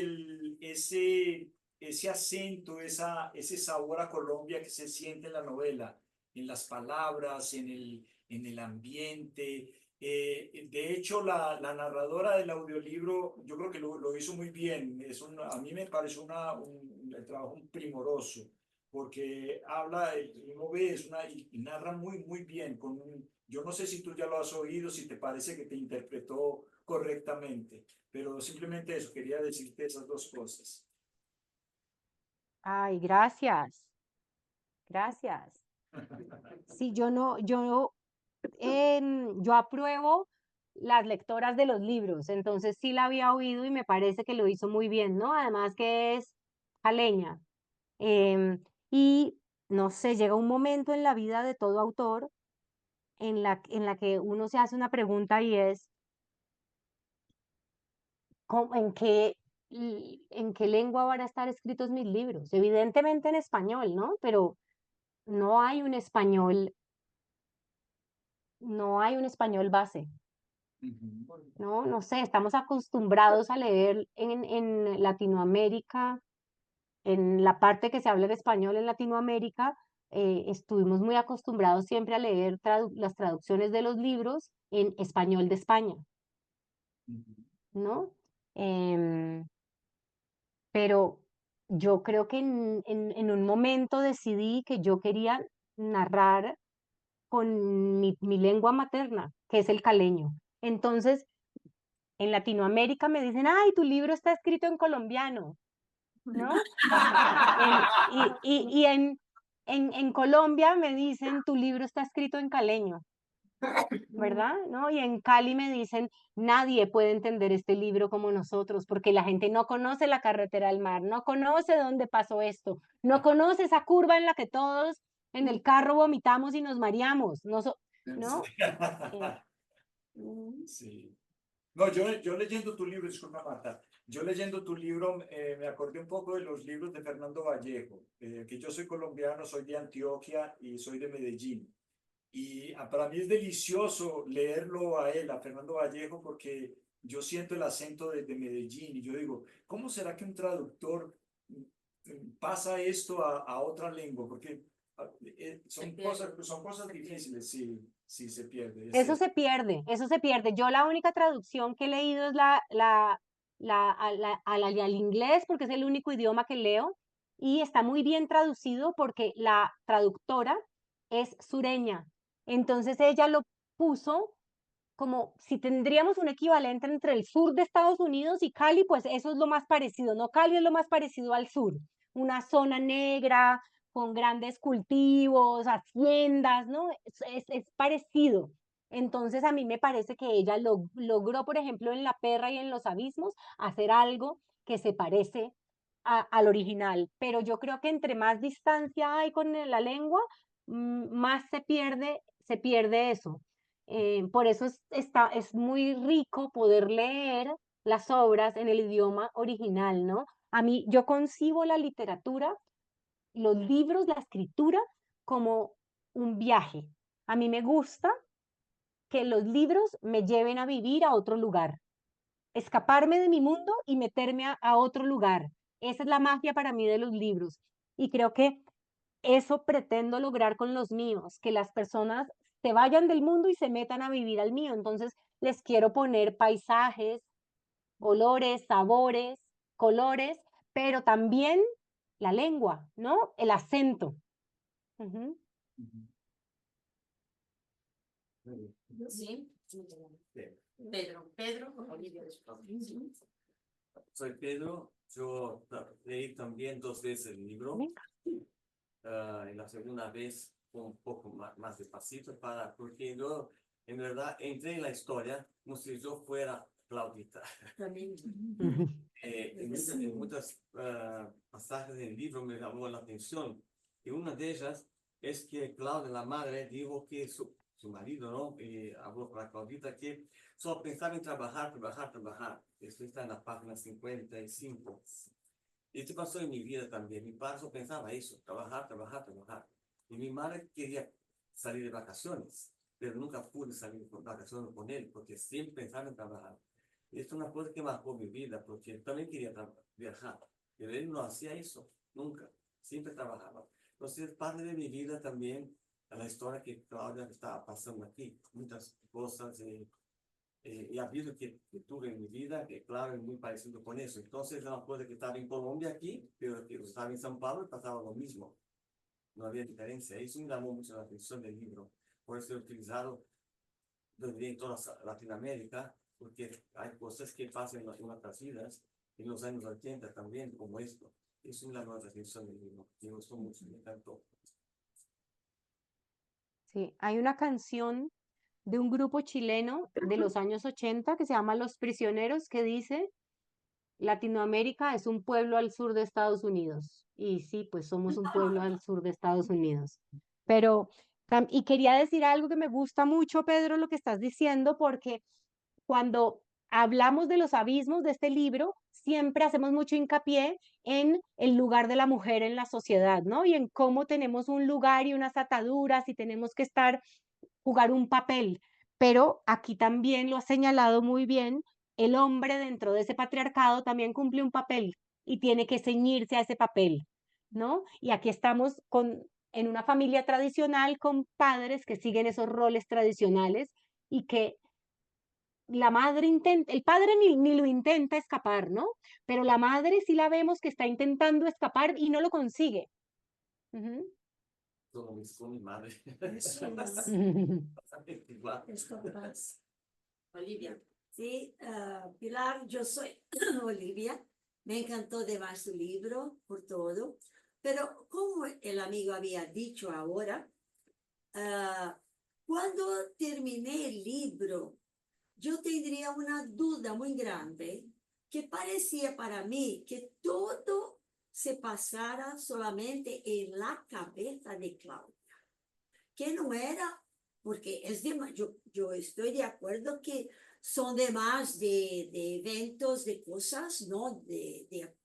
ese acento, ese sabor a Colombia que se siente en la novela, en las palabras, en el ambiente. De hecho, la narradora del audiolibro, yo creo que lo hizo muy bien. A mí me parece el trabajo primoroso, porque uno ve, y narra muy bien. Yo no sé si tú ya lo has oído, si te parece que te interpretó correctamente, pero simplemente eso, quería decirte esas 2 cosas. Ay, gracias. Gracias. Sí, yo apruebo las lectoras de los libros, entonces sí la había oído y me parece que lo hizo muy bien, ¿no? Además que es caleña. Y no sé, llega un momento en la vida de todo autor en la que uno se hace una pregunta y es, ¿en qué lengua van a estar escritos mis libros? Evidentemente en español, ¿no? Pero no hay un español, no hay un español base. No, no sé, estamos acostumbrados a leer en Latinoamérica, en la parte que se habla de español en Latinoamérica, estuvimos muy acostumbrados siempre a leer las traducciones de los libros en español de España, ¿no? Em, pero yo creo que en un momento decidí que yo quería narrar con mi lengua materna, que es el caleño. Entonces, en Latinoamérica me dicen, ay, tu libro está escrito en colombiano, ¿no? Y en Colombia me dicen, tu libro está escrito en caleño, ¿verdad? ¿No? Y en Cali me dicen, nadie puede entender este libro como nosotros, porque la gente no conoce la carretera al mar, no conoce dónde pasó esto, no conoce esa curva en la que todos en el carro vomitamos y nos mareamos, ¿no? Sí. No, yo leyendo tu libro, disculpa Marta, yo leyendo tu libro me acordé un poco de los libros de Fernando Vallejo, que yo soy colombiano, soy de Antioquia y soy de Medellín. Y para mí es delicioso leerlo a él, a Fernando Vallejo, porque yo siento el acento de Medellín y yo digo, ¿cómo será que un traductor pasa esto a otra lengua? Porque son cosas difíciles, sí se pierde. Eso se pierde, eso se pierde. Yo la única traducción que he leído es al inglés, porque es el único idioma que leo, y está muy bien traducido porque la traductora es sureña. Entonces ella lo puso como si tendríamos un equivalente entre el sur de Estados Unidos y Cali, pues eso es lo más parecido, ¿no? Cali es lo más parecido al sur, una zona negra con grandes cultivos, haciendas, ¿no? Es parecido. Entonces a mí me parece que ella logró, por ejemplo, en La Perra y en Los Abismos, hacer algo que se parece al original, pero yo creo que entre más distancia hay con la lengua, más se pierde eso. Por eso es muy rico poder leer las obras en el idioma original, ¿no? A mí, yo concibo la literatura, los libros, la escritura como un viaje. A mí me gusta que los libros me lleven a vivir a otro lugar. escaparme de mi mundo y meterme a otro lugar. Esa es la magia para mí de los libros. Y creo que eso pretendo lograr con los míos, que las personas se vayan del mundo y se metan a vivir al mío. Entonces, les quiero poner paisajes, olores, sabores, colores, pero también la lengua, ¿no? El acento. Ujú. Sí. Pedro, Olivia después. Soy Pedro, yo leí también 2 veces el libro. En la segunda vez un poco más despacito porque yo en verdad entré en la historia como si yo fuera Claudita. En muchas pasajes del libro me llamó la atención y una de ellas es que Claudia, la madre, dijo que su marido, ¿no? Habló para Claudita que solo pensaba en trabajar. Esto está en la página 55. Y esto pasó en mi vida también. Mi padre solo pensaba eso, trabajar. Y mi madre quería salir de vacaciones, pero nunca pude salir de vacaciones con él, porque siempre pensaba en trabajar. Y esto es una cosa que marcó mi vida, porque él también quería viajar, pero él no hacía eso, nunca, siempre trabajaba. Entonces, parte de mi vida también, la historia que Claudia estaba pasando aquí, muchas cosas, y ha habido que tuve en mi vida, que claro, es muy parecido con eso. Entonces, una cosa que estaba en Colombia aquí, pero que estaba en San Pablo y pasaba lo mismo. No había diferencia. Eso me llamó mucho la atención del libro. Por eso he utilizado en toda Latinoamérica, porque hay cosas que pasan en nuestras vidas, en los años 80 también, como esto. Eso me llamó la atención del libro. Me gustó mucho, me encantó. Sí, hay una canción de un grupo chileno de los años 80 que se llama Los Prisioneros, que dice, Latinoamérica es un pueblo al sur de Estados Unidos. Y sí, pues somos un pueblo al sur de Estados Unidos. Pero, y quería decir algo que me gusta mucho, Pedro, lo que estás diciendo, porque cuando hablamos de los abismos de este libro, siempre hacemos mucho hincapié en el lugar de la mujer en la sociedad, ¿no? Y en cómo tenemos un lugar y unas ataduras y tenemos que jugar un papel. Pero aquí también lo ha señalado muy bien, el hombre dentro de ese patriarcado también cumple un papel y tiene que ceñirse a ese papel, ¿no? Y aquí estamos en una familia tradicional con padres que siguen esos roles tradicionales y que la madre intenta, el padre ni lo intenta escapar, ¿no? Pero la madre sí la vemos que está intentando escapar y no lo consigue. Ujú. Todo con mi madre. Eso es. Igual. Es capaz. Olivia. Sí, Pilar, yo soy Olivia. Me encantó de más su libro, por todo. Pero como el amigo había dicho ahora, cuando terminé el libro, yo tendría una duda muy grande que parecía para mí que todo se pasara solamente en la cabeza de Claudia, que no era, porque yo estoy de acuerdo que son demás de eventos, de cosas, ¿no? De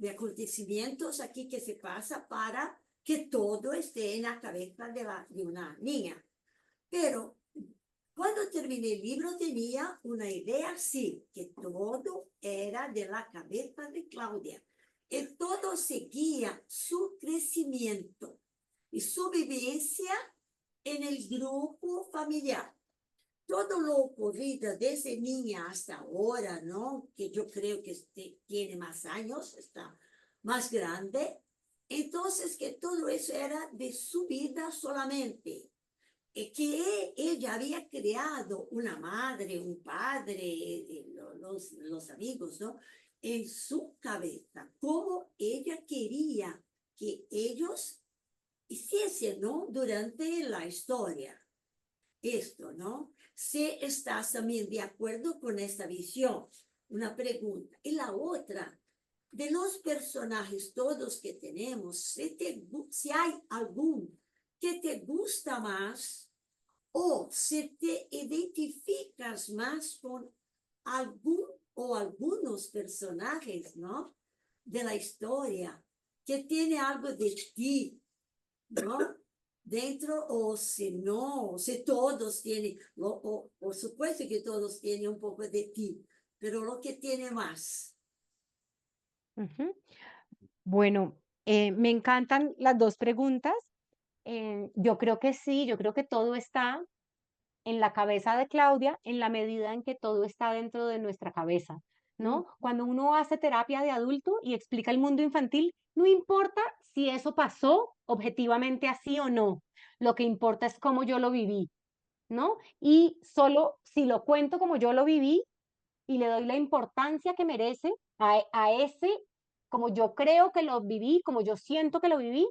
acontecimientos aquí que se pasa para que todo esté en la cabeza de una niña. Pero cuando terminé el libro tenía una idea así, que todo era de la cabeza de Claudia. Y todo seguía su crecimiento y su vivencia en el grupo familiar. Todo lo ocurrido desde niña hasta ahora, ¿no? Que yo creo que tiene más años, está más grande. Entonces, que todo eso era de su vida solamente. Que ella había creado una madre, un padre, los amigos, ¿no? En su cabeza, como ella quería que ellos hiciesen, ¿no? Durante la historia. Esto, ¿no? Si estás también de acuerdo con esta visión, una pregunta. Y la otra, de los personajes todos que tenemos, si hay algún que te gusta más o si te identificas más con algún o algunos personajes, ¿no? De la historia, que tiene algo de ti, ¿no? Dentro, o si no, si todos tienen, por supuesto que todos tienen un poco de ti, pero lo que tiene más. Ujú. Bueno, me encantan las dos preguntas. Yo creo que sí, yo creo que todo está en la cabeza de Claudia en la medida en que todo está dentro de nuestra cabeza, ¿no? Cuando uno hace terapia de adulto y explica el mundo infantil, no importa si eso pasó objetivamente así o no, lo que importa es cómo yo lo viví, ¿no? Y solo si lo cuento como yo lo viví y le doy la importancia que merece a ese, como yo creo que lo viví, como yo siento que lo viví,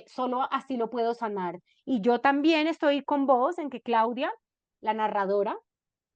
solo así lo puedo sanar. Y yo también estoy con vos en que Claudia, la narradora,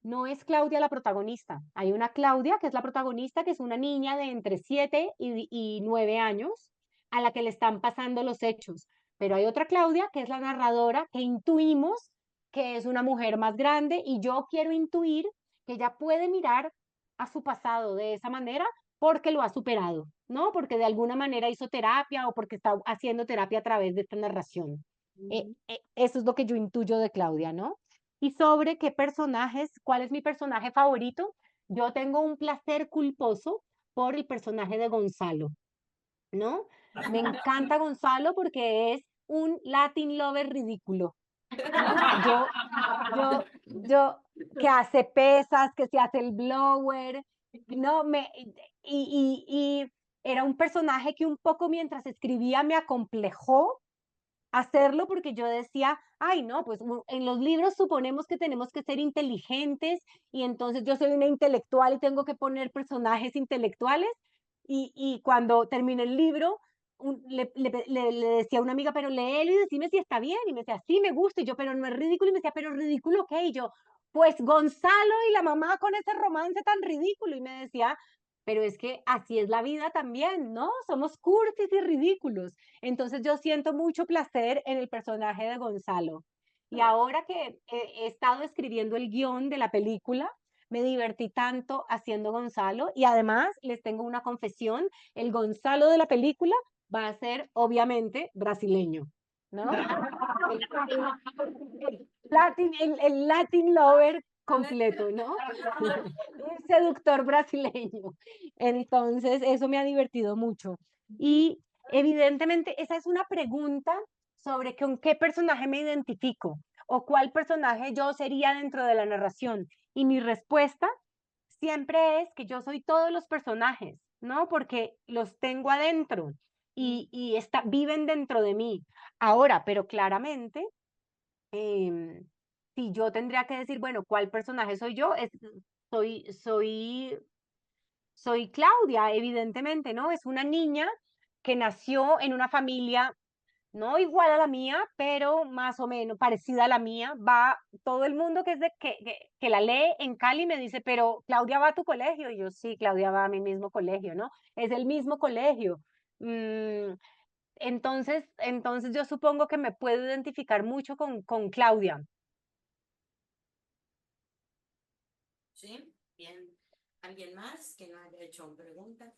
no es Claudia la protagonista. Hay una Claudia que es la protagonista, que es una niña de entre 7 y 9 años a la que le están pasando los hechos. Pero hay otra Claudia que es la narradora que intuimos que es una mujer más grande y yo quiero intuir que ella puede mirar a su pasado de esa manera porque lo ha superado, ¿no? Porque de alguna manera hizo terapia o porque está haciendo terapia a través de esta narración. Eso es lo que yo intuyo de Claudia, ¿no? Y sobre qué personajes, cuál es mi personaje favorito, yo tengo un placer culposo por el personaje de Gonzalo, ¿no? Me encanta Gonzalo porque es un Latin lover ridículo, ¿no? Que hace pesas, que se hace el blower, ¿no? Y era un personaje que un poco mientras escribía me acomplejó hacerlo porque yo decía, ay, no, pues en los libros suponemos que tenemos que ser inteligentes y entonces yo soy una intelectual y tengo que poner personajes intelectuales y cuando terminé el libro le decía a una amiga, pero léelo y decime si está bien y me decía, sí, me gusta y yo, pero no es ridículo y me decía, pero ridículo, ¿qué? Y yo, pues Gonzalo y la mamá con ese romance tan ridículo y me decía, pero es que así es la vida también, ¿no? Somos cursis y ridículos. Entonces yo siento mucho placer en el personaje de Gonzalo. Y ahora que he estado escribiendo el guión de la película, me divertí tanto haciendo Gonzalo y además les tengo una confesión, el Gonzalo de la película va a ser obviamente brasileño, ¿no? El Latin lover completo, ¿no? Un seductor brasileño. Entonces, eso me ha divertido mucho. Y evidentemente, esa es una pregunta sobre con qué personaje me identifico o cuál personaje yo sería dentro de la narración. Y mi respuesta siempre es que yo soy todos los personajes, ¿no? Porque los tengo adentro y viven dentro de mí. Ahora, pero claramente, em, si yo tendría que decir, bueno, ¿cuál personaje soy yo? Soy, soy, soy Claudia, evidentemente, ¿no? Es una niña que nació en una familia no igual a la mía, pero más o menos parecida a la mía. Va todo el mundo que es que la lee en Cali me dice, pero Claudia va a tu colegio. Y yo, sí, Claudia va a mi mismo colegio, ¿no? Es el mismo colegio. Entonces yo supongo que me puedo identificar mucho con Claudia. Sí, bien. ¿Alguien más que no haya hecho una pregunta?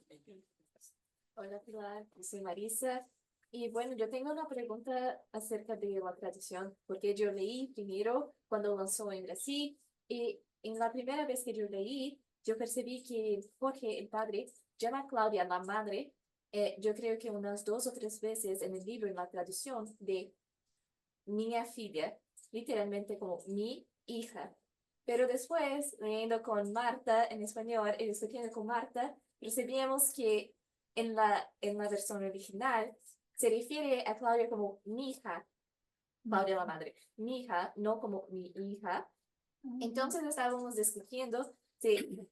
Hola Pilar, soy Marisa. Y bueno, yo tengo una pregunta acerca de la tradición, porque yo leí primero cuando lanzó en Brasil y en la primera vez que yo leí, yo percibí que Jorge, el padre, llama a Claudia la madre, yo creo que unas 2 o 3 veces en el libro, en la traducción de minha filha, literalmente como mi hija. Pero después, leyendo con Marta en español y discutiendo con Marta, percibíamos que en la versión original se refiere a Claudia como mi hija, Claudia la madre, mi hija, no como mi hija. Entonces estábamos discutiendo si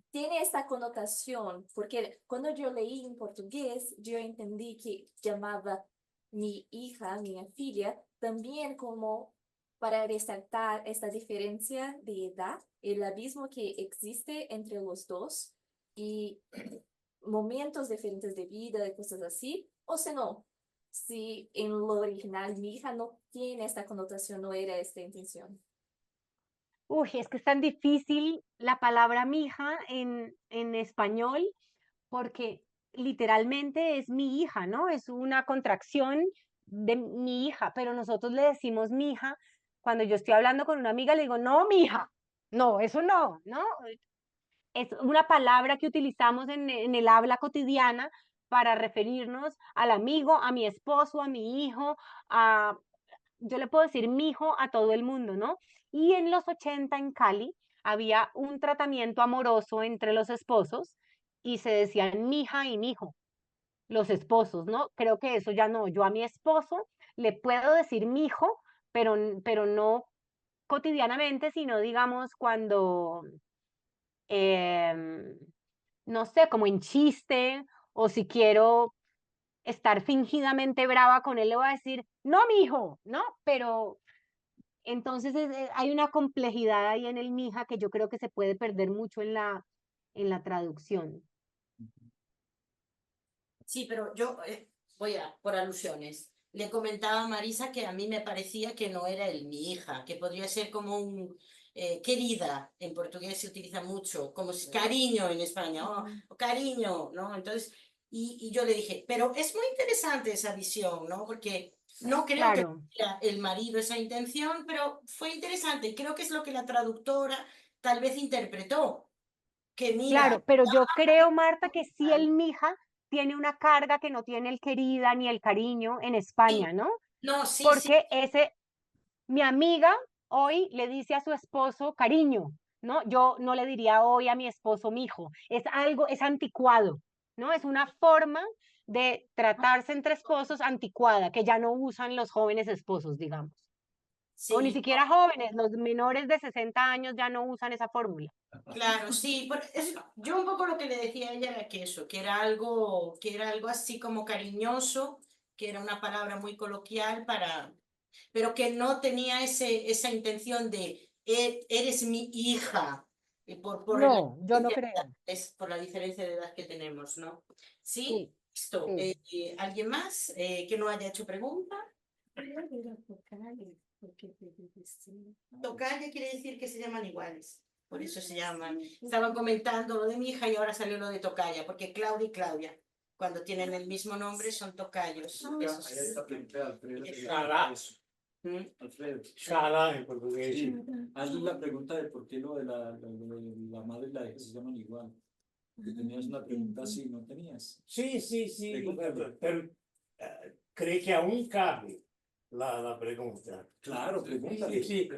tiene esta connotación, porque cuando yo leí en portugués, yo entendí que llamaba mi hija, mi filha, también como para resaltar esta diferencia de edad, el abismo que existe entre los dos y momentos diferentes de vida, de cosas así, o si no, si en lo original mi hija no tiene esta connotación, no era esta intención. Uy, es que es tan difícil la palabra mija en español porque literalmente es mi hija, ¿no? Es una contracción de mi hija, pero nosotros le decimos mi hija. Cuando yo estoy hablando con una amiga, le digo, no, mi hija, no, eso no, ¿no? es una palabra que utilizamos en el habla cotidiana para referirnos al amigo, a mi esposo, a mi hijo, yo le puedo decir mi hijo a todo el mundo, ¿no? Y en los 80 en Cali había un tratamiento amoroso entre los esposos y se decían mija y mijo, los esposos, ¿no? Creo que eso ya no. Yo a mi esposo le puedo decir mijo, pero no cotidianamente, sino digamos cuando, em, no sé, como en chiste, o si quiero estar fingidamente brava con él, le voy a decir, no, mijo, ¿no? Pero entonces hay una complejidad ahí en el mija que yo creo que se puede perder mucho en la traducción. Sí, pero yo voy por alusiones. Le comentaba a Marisa que a mí me parecía que no era el mi hija, que podría ser como un querida, en portugués se utiliza mucho, como si cariño en España, o cariño, ¿no? Entonces, y yo le dije, pero es muy interesante esa visión, ¿no? Porque no creo que Claro, tuviera el marido esa intención, pero fue interesante y creo que es lo que la traductora tal vez interpretó, que mira, claro, pero yo creo, Marta, que sí el mija tiene una carga que no tiene el querida ni el cariño en sí, España, ¿no? no, sí, sí, Porque mi amiga hoy le dice a su esposo cariño, ¿no? Yo no le diría hoy a mi esposo mijo. Es algo, es anticuado, ¿no? Es una forma de tratarse entre esposos anticuada, que ya no usan los jóvenes esposos, digamos. O ni sí. siquiera jóvenes, los menores de 60 años ya no usan esa fórmula. Claro, sí, yo un poco lo que le decía a ella era que eso, que era algo así como cariñoso, que era una palabra muy coloquial pero que no tenía esa intención de eres mi hija, y No, yo no creo. es por la diferencia de edad que tenemos, ¿no? Sí, Sí, listo. sí. ¿Alguien más que no haya hecho pregunta? Tocaya quiere decir que se llaman iguales. Por eso se llaman. Estaban comentando lo de mi hija y ahora salió lo de tocaya, porque Claudia y Claudia, cuando tienen el mismo nombre, son tocayos. Alfredo. Shala en portugués. Sí, hazle la pregunta de por qué lo de la madre y la hija se llaman igual. Que tenías una pregunta así, ¿no tenías? Sí, sí, sí, Pregúntale. pero creo que aún cabe la pregunta. Claro, pregúntale. Sí, sí.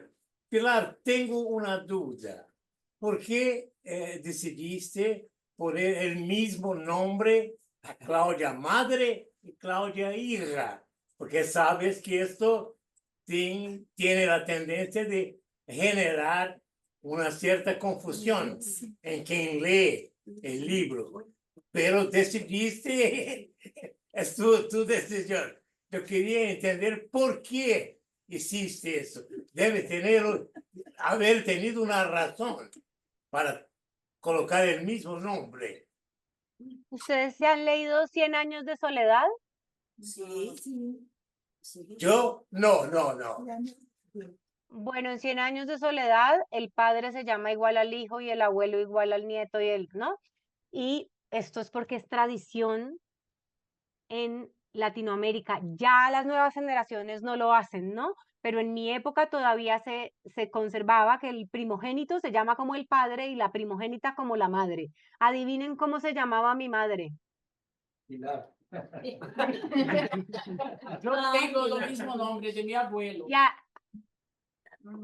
Pilar, tengo una duda. ¿Por qué decidiste poner el mismo nombre a Claudia madre y Claudia hija? Porque sabes que esto tiene la tendencia de generar una cierta confusión en quien lee el libro. Pero decidiste, es tu decisión. Yo quería entender por qué hiciste eso. Debe haber tenido una razón para colocar el mismo nombre. ¿Ustedes se han leído 100 años de soledad? Sí. Yo, no. Bueno, en 100 años de soledad, el padre se llama igual al hijo y el abuelo igual al nieto y ¿no? Y esto es porque es tradición en Latinoamérica. Ya las nuevas generaciones no lo hacen, ¿no? Pero en mi época todavía se conservaba que el primogénito se llama como el padre y la primogénita como la madre. Adivinen cómo se llamaba mi madre. Pilar. Yo tengo lo mismo nombre de mi abuelo. Ya,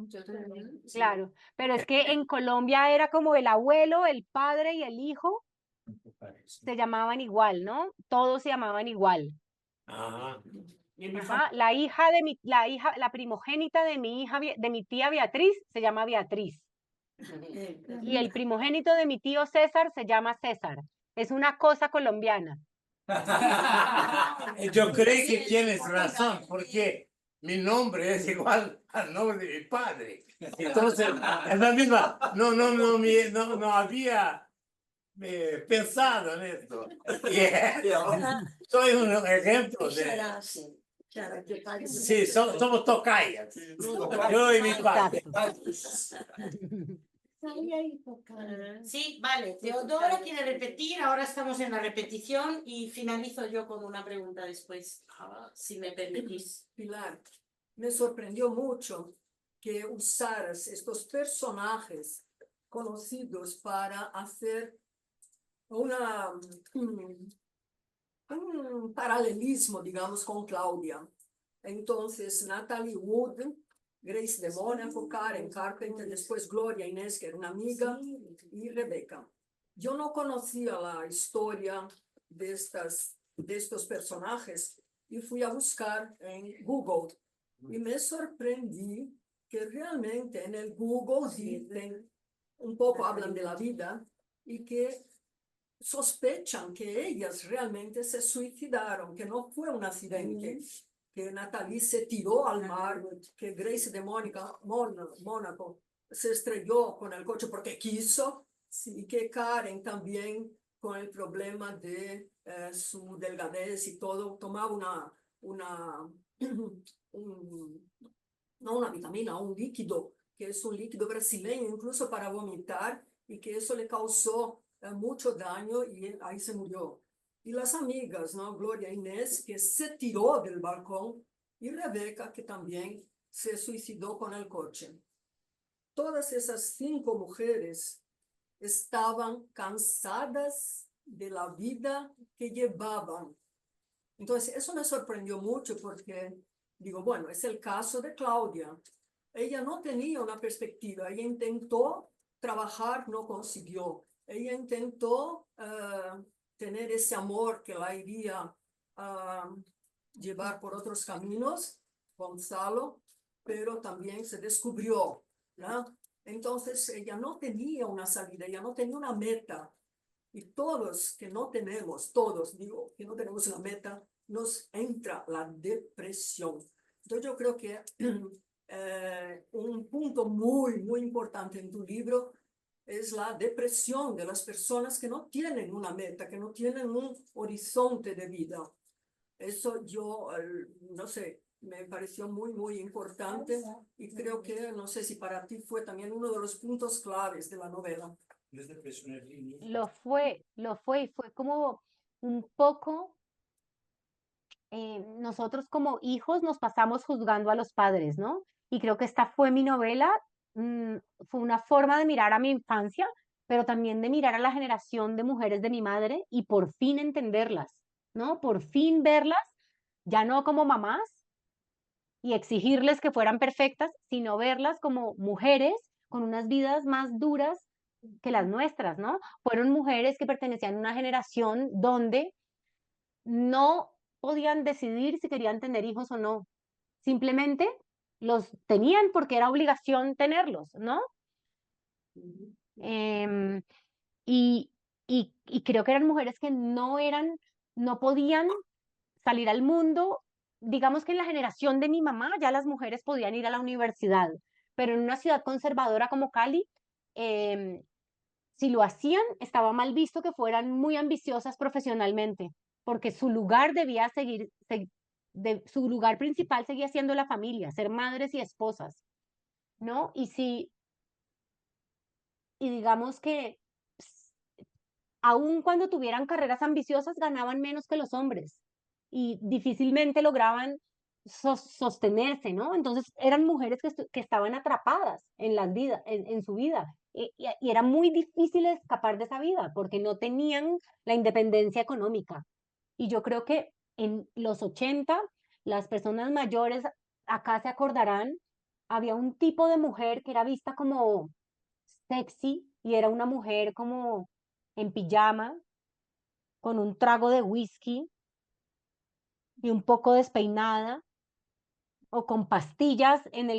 Yo también. claro, pero es que en Colombia era como el abuelo, el padre y el hijo se llamaban igual, ¿no? Todos se llamaban igual. Ajá. Ajá, la primogénita de mi hija, de mi tía Beatriz, se llama Beatriz. Y el primogénito de mi tío César se llama César. Es una cosa colombiana. Yo creo que tienes razón, porque mi nombre es igual al nombre de mi padre. Entonces, es la misma. No había pensado en esto. Soy un ejemplo de. Sí, somos tocayas. Yo y mi padre. Sí, vale. Teodora quiere repetir, ahora estamos en la repetición y finalizo yo con una pregunta después, si me permitís. Pilar, me sorprendió mucho que usaras estos personajes conocidos para hacer un paralelismo, digamos, con Claudia. Entonces, Natalie Wood, Grace de Mónaco, Karen Carpenter, después Gloria Inés, que era una amiga, y Rebeca. Yo no conocía la historia de estos personajes y fui a buscar en Google y me sorprendí que realmente en el Google dicen, un poco hablan de la vida y que sospechan que ellas realmente se suicidaron, que no fue un accidente, que Natalie se tiró al mar, que Grace de Mónaco se estrelló con el coche porque quiso, y que Karen también con el problema de su delgadez y todo, tomaba no una vitamina, un líquido, que es un líquido brasileño incluso para vomitar, y que eso le causó mucho daño y ahí se murió. Y las amigas, ¿no? Gloria Inés, que se tiró del balcón, y Rebeca, que también se suicidó con el coche. Todas esas 5 mujeres estaban cansadas de la vida que llevaban. Entonces, eso me sorprendió mucho porque digo, bueno, es el caso de Claudia. Ella no tenía una perspectiva, ella intentó trabajar, no consiguió. Ella intentó tener ese amor que la iría a llevar por otros caminos, Gonzalo, pero también se descubrió, ¿no? Entonces ella no tenía una salida, ella no tenía una meta. Y todos que no tenemos, todos digo, que no tenemos una meta, nos entra la depresión. Entonces yo creo que un punto muy, muy importante en tu libro es la depresión de las personas que no tienen una meta, que no tienen un horizonte de vida. Eso yo, no sé, me pareció muy, muy importante y creo que, no sé si para ti fue también uno de los puntos claves de la novela. Lo fue y fue como un poco, nosotros como hijos nos pasamos juzgando a los padres, ¿no? Y creo que esta fue mi novela, fue una forma de mirar a mi infancia, pero también de mirar a la generación de mujeres de mi madre y por fin entenderlas, ¿no? Por fin verlas, ya no como mamás y exigirles que fueran perfectas, sino verlas como mujeres con unas vidas más duras que las nuestras, ¿no? Fueron mujeres que pertenecían a una generación donde no podían decidir si querían tener hijos o no. Simplemente los tenían porque era obligación tenerlos, ¿no? Em, y, y creo que eran mujeres que no podían salir al mundo. Digamos que en la generación de mi mamá ya las mujeres podían ir a la universidad, pero en una ciudad conservadora como Cali, em, si lo hacían, estaba mal visto que fueran muy ambiciosas profesionalmente, porque su lugar debía su lugar principal seguía siendo la familia, ser madres y esposas, ¿no? Y digamos que aun cuando tuvieran carreras ambiciosas, ganaban menos que los hombres y difícilmente lograban sostenerse, ¿no? Entonces eran mujeres que estaban atrapadas en en su vida y era muy difícil escapar de esa vida porque no tenían la independencia económica. Y yo creo que en los 80, las personas mayores acá se acordarán, había un tipo de mujer que era vista como sexy y era una mujer como en pijama, con un trago de whisky y un poco despeinada, o con pastillas en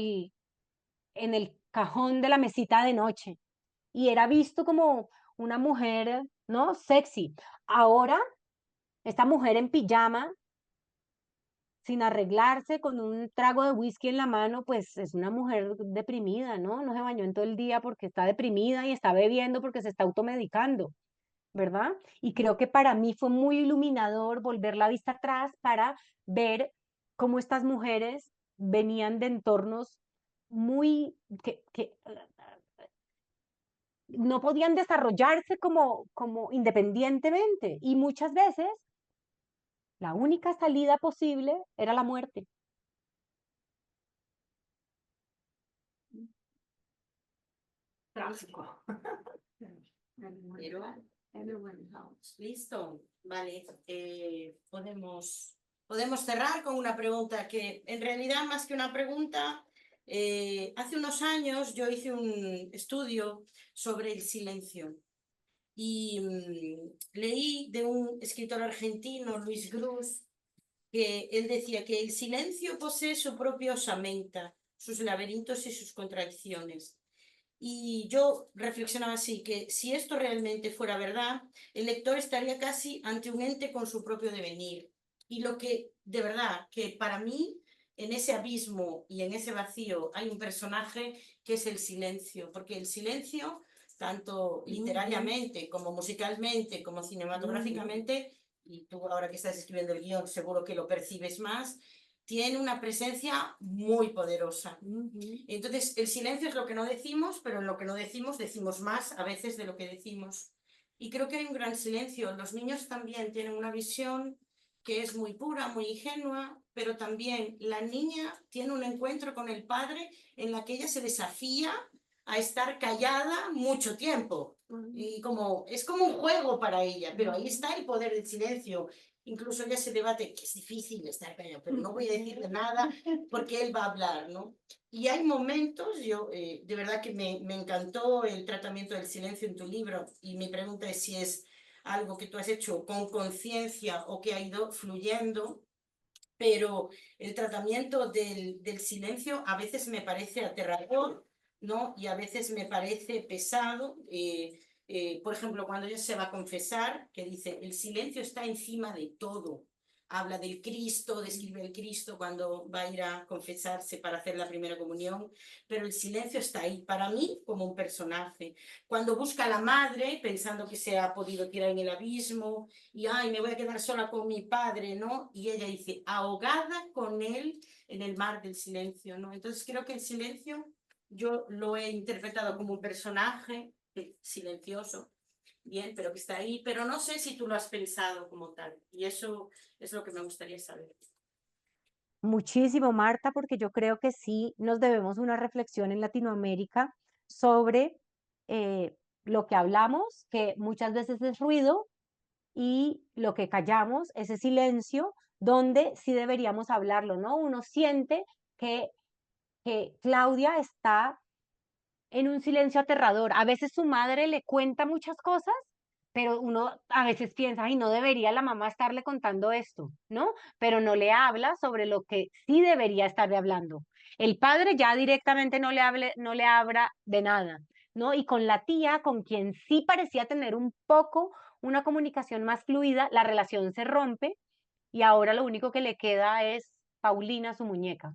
el cajón de la mesita de noche. Y era visto como una mujer, ¿no? Sexy. Ahora, esta mujer en pijama, sin arreglarse, con un trago de whisky en la mano, pues es una mujer deprimida, ¿no? No se bañó en todo el día porque está deprimida y está bebiendo porque se está automedicando. ¿Verdad? Y creo que para mí fue muy iluminador volver la vista atrás para ver cómo estas mujeres venían de entornos muy que no podían desarrollarse como independientemente y muchas veces la única salida posible era la muerte. trágico. Pero, listo, vale. Podemos cerrar con una pregunta que en realidad más que una pregunta, hace unos años yo hice un estudio sobre el silencio y leí de un escritor argentino, Luis Cruz, que él decía que el silencio posee su propia osamenta, sus laberintos y sus contradicciones. Y yo reflexionaba así, que si esto realmente fuera verdad, el lector estaría casi ante un ente con su propio devenir. Y lo que, de verdad, que para mí, en ese abismo y en ese vacío hay un personaje que es el silencio, porque el silencio, tanto literariamente como musicalmente, como cinematográficamente, y tú ahora que estás escribiendo el guión seguro que lo percibes más, tiene una presencia muy poderosa. Entonces, el silencio es lo que no decimos, pero en lo que no decimos decimos más a veces de lo que decimos. Y creo que hay un gran silencio. Los niños también tienen una visión que es muy pura, muy ingenua, pero también la niña tiene un encuentro con el padre en la que ella se desafía a estar callada mucho tiempo. Y es como un juego para ella, pero ahí está el poder del silencio. Incluso ella se debate que es difícil estar callado, pero no voy a decirle nada porque él va a hablar, ¿no? Y hay momentos, de verdad que me encantó el tratamiento del silencio en tu libro y mi pregunta es si es algo que tú has hecho con conciencia o que ha ido fluyendo, pero el tratamiento del silencio a veces me parece aterrador, ¿no? Y a veces me parece pesado. Por ejemplo, cuando ella se va a confesar, que dice, el silencio está encima de todo. Habla del Cristo, describe el Cristo cuando va a ir a confesarse para hacer la primera comunión, pero el silencio está ahí, para mí, como un personaje. Cuando busca a la madre, pensando que se ha podido tirar en el abismo, y ay, me voy a quedar sola con mi padre, ¿no? Y ella dice, ahogada con él en el mar del silencio, ¿no? Entonces creo que el silencio yo lo he interpretado como un personaje silencioso, bien, pero que está ahí, pero no sé si tú lo has pensado como tal, y eso es lo que me gustaría saber. Muchísimo, Marta, porque yo creo que sí nos debemos una reflexión en Latinoamérica sobre lo que hablamos, que muchas veces es ruido, y lo que callamos, ese silencio, donde sí deberíamos hablarlo, ¿no? Uno siente que Claudia está en un silencio aterrador. A veces su madre le cuenta muchas cosas, pero uno a veces piensa, ay, no debería la mamá estarle contando esto, ¿no? Pero no le habla sobre lo que sí debería estarle hablando. El padre ya directamente no le habla de nada, ¿no? Y con la tía, con quien sí parecía tener un poco una comunicación más fluida, la relación se rompe y ahora lo único que le queda es Paulina, su muñeca,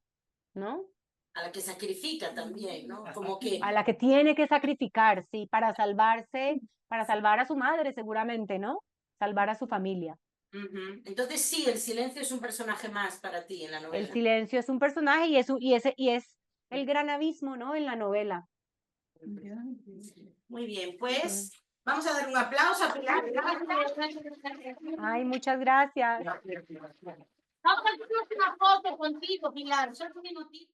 ¿no? A la que sacrifica también, ¿no? Como que... A la que tiene que sacrificar, sí, para salvarse, para salvar a su madre seguramente, ¿no? Salvar a su familia. Entonces sí, el silencio es un personaje más para ti en la novela. El silencio es un personaje y es el gran abismo, ¿no? En la novela. Muy bien, pues vamos a dar un aplauso a Pilar. Ay, muchas gracias. Vamos a hacer una foto contigo, Pilar, solo un minutito.